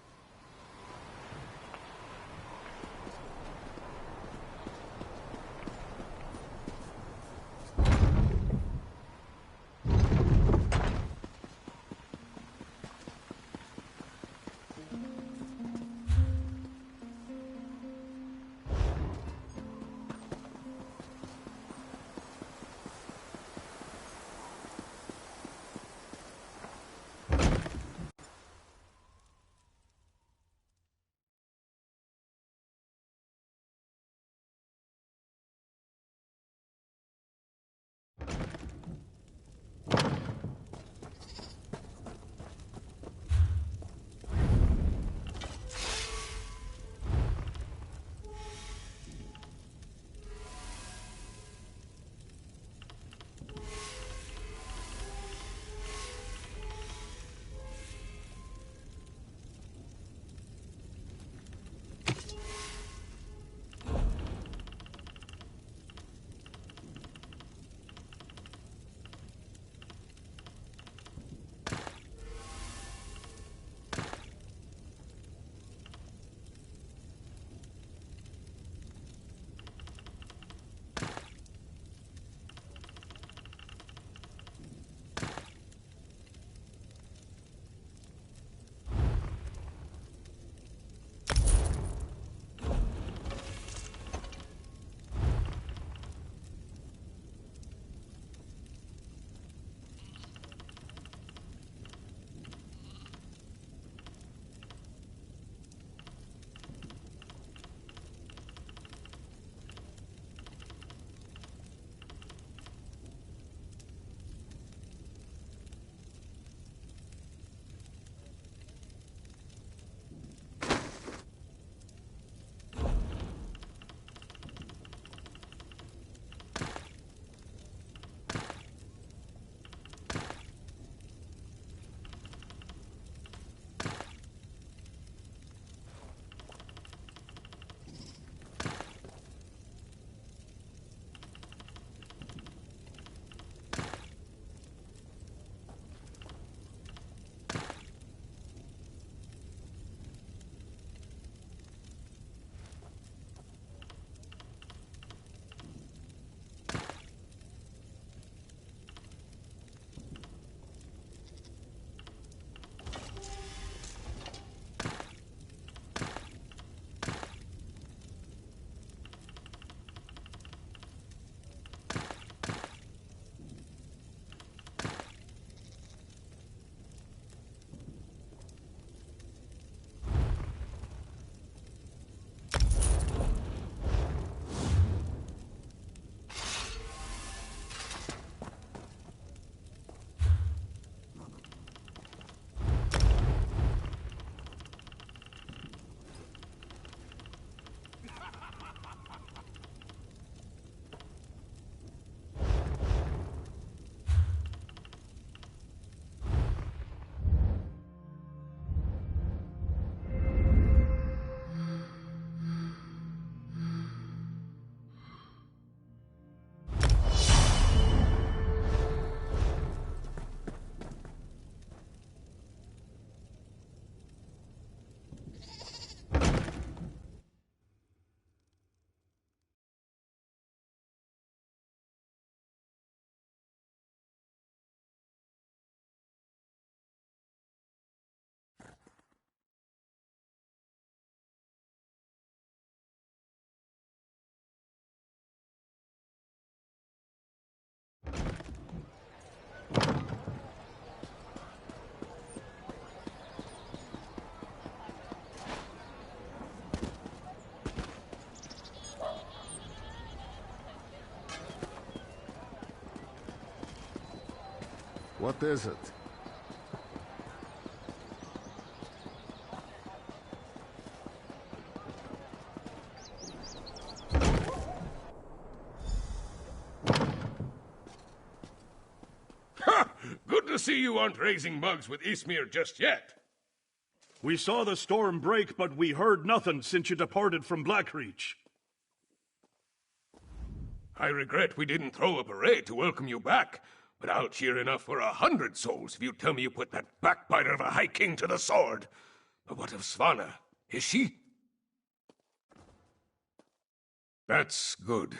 What is it? Ha! Good to see you aren't raising mugs with Ismir just yet. We saw the storm break, but we heard nothing since you departed from Blackreach. I regret we didn't throw a parade to welcome you back, but I'll cheer enough for 100 souls if you tell me you put that backbiter of a High King to the sword. But what of Svanna? Is she? That's good,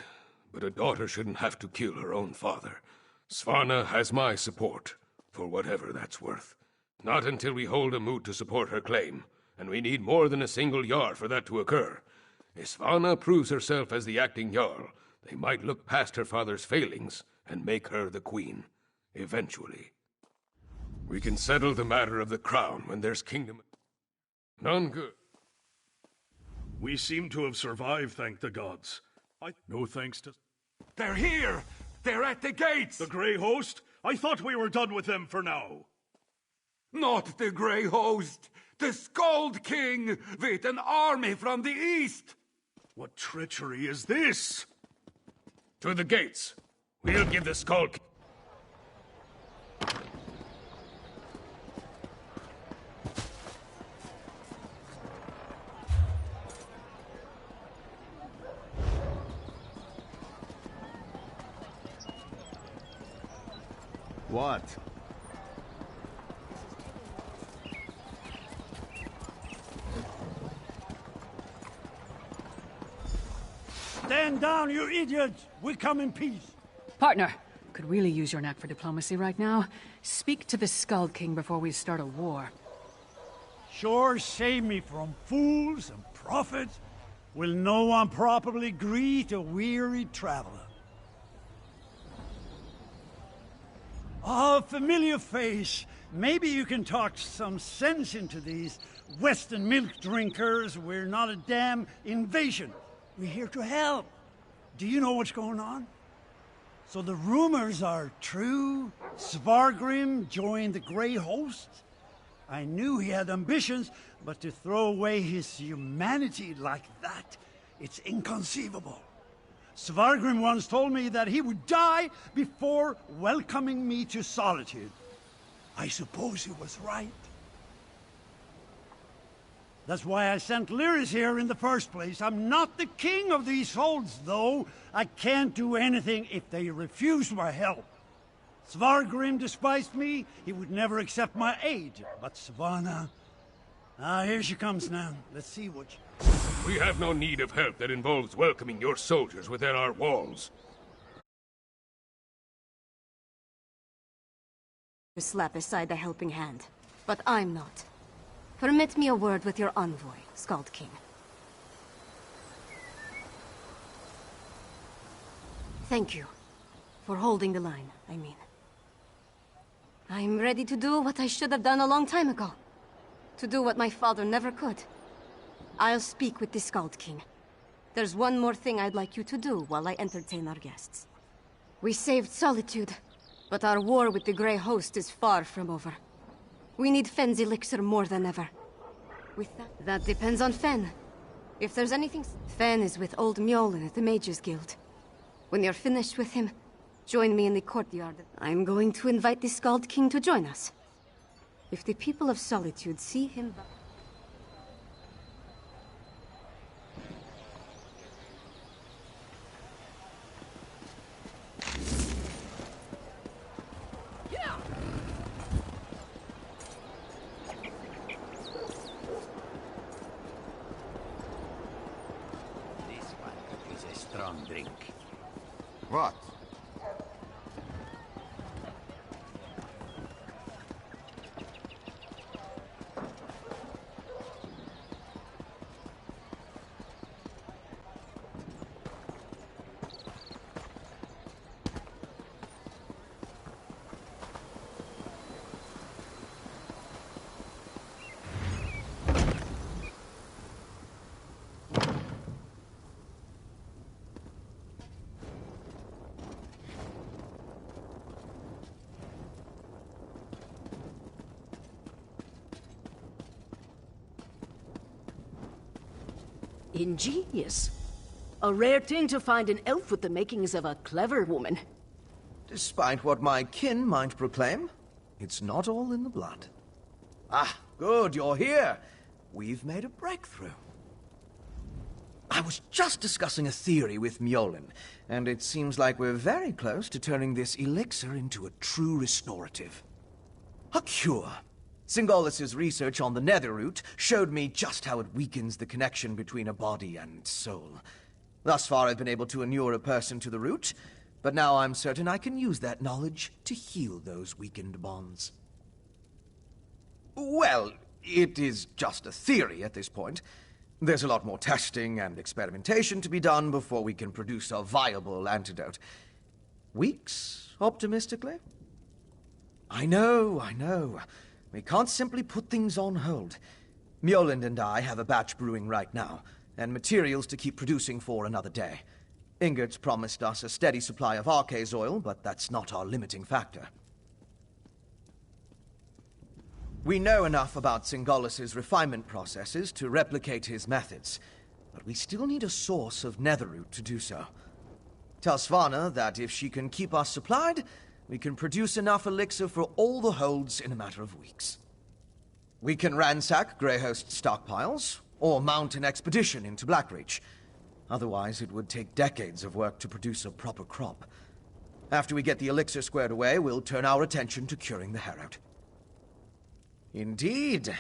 but a daughter shouldn't have to kill her own father. Svanna has my support, for whatever that's worth. Not until we hold a moot to support her claim, and we need more than a single Jarl for that to occur. If Svanna proves herself as the acting Jarl, they might look past her father's failings and make her the queen, eventually. We can settle the matter of the crown when there's kingdom. None good. We seem to have survived, thank the gods. No thanks to... They're here! They're at the gates! The Grey Host? I thought we were done with them for now. Not the Grey Host! The Skald King, with an army from the east! What treachery is this? To the gates. We'll give the Skald... What? Stand down, you idiots! We come in peace. Partner, could really use your knack for diplomacy right now. Speak to the Skald King before we start a war. Sure save me from fools and prophets. Will no one properly greet a weary traveler? Oh, familiar face. Maybe you can talk some sense into these Western milk drinkers. We're not a damn invasion. We're here to help. Do you know what's going on? So the rumors are true? Svargrim joined the Grey Host? I knew he had ambitions, but to throw away his humanity like that, it's inconceivable. Svargrim once told me that he would die before welcoming me to solitude. I suppose he was right. That's why I sent Lyris here in the first place. I'm not the king of these holds, though. I can't do anything if they refuse my help. Svargrim despised me. He would never accept my aid. But Svanna... here she comes now. Let's see what she... We have no need of help that involves welcoming your soldiers within our walls. To slap aside the helping hand. But I'm not. Permit me a word with your envoy, Skald King. Thank you. For holding the line, I mean. I'm ready to do what I should have done a long time ago. To do what my father never could. I'll speak with the Skald King. There's one more thing I'd like you to do while I entertain our guests. We saved Solitude, but our war with the Grey Host is far from over. We need Fenn's elixir more than ever. With that depends on Fenn. If there's anything... Fenn is with Old Mjolnir at the Mages Guild. When you're finished with him, join me in the courtyard. I'm going to invite the Skald King to join us. If the people of Solitude see him... Strong drink. What? Ingenious. A rare thing to find an elf with the makings of a clever woman. Despite what my kin might proclaim, it's not all in the blood. Ah, good, you're here. We've made a breakthrough. I was just discussing a theory with Mjolnir, and it seems like we're very close to turning this elixir into a true restorative. A cure. Singalis's research on the Netherroot showed me just how it weakens the connection between a body and soul. Thus far, I've been able to inure a person to the root, but now I'm certain I can use that knowledge to heal those weakened bonds. Well, it is just a theory at this point. There's a lot more testing and experimentation to be done before we can produce a viable antidote. Weeks, optimistically? I know. We can't simply put things on hold. Mjolnir and I have a batch brewing right now, and materials to keep producing for another day. Ingrid's promised us a steady supply of Arcase oil, but that's not our limiting factor. We know enough about Singalis's refinement processes to replicate his methods, but we still need a source of Netherroot to do so. Tell Svanna that if she can keep us supplied, we can produce enough elixir for all the holds in a matter of weeks. We can ransack Greyhost's stockpiles, or mount an expedition into Blackreach. Otherwise, it would take decades of work to produce a proper crop. After we get the elixir squared away, we'll turn our attention to curing the Herald. Indeed.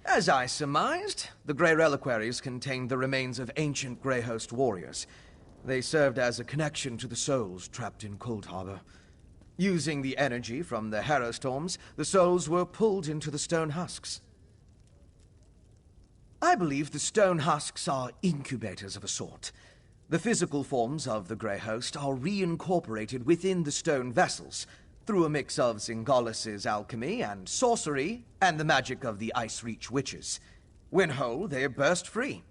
As I surmised, the Grey Reliquaries contained the remains of ancient Greyhost warriors. They served as a connection to the souls trapped in Cold Harbor. Using the energy from the Harrowstorms, the souls were pulled into the stone husks. I believe the stone husks are incubators of a sort. The physical forms of the Grey Host are reincorporated within the stone vessels, through a mix of Singalis's alchemy and sorcery, and the magic of the Ice Reach witches. When whole, they burst free,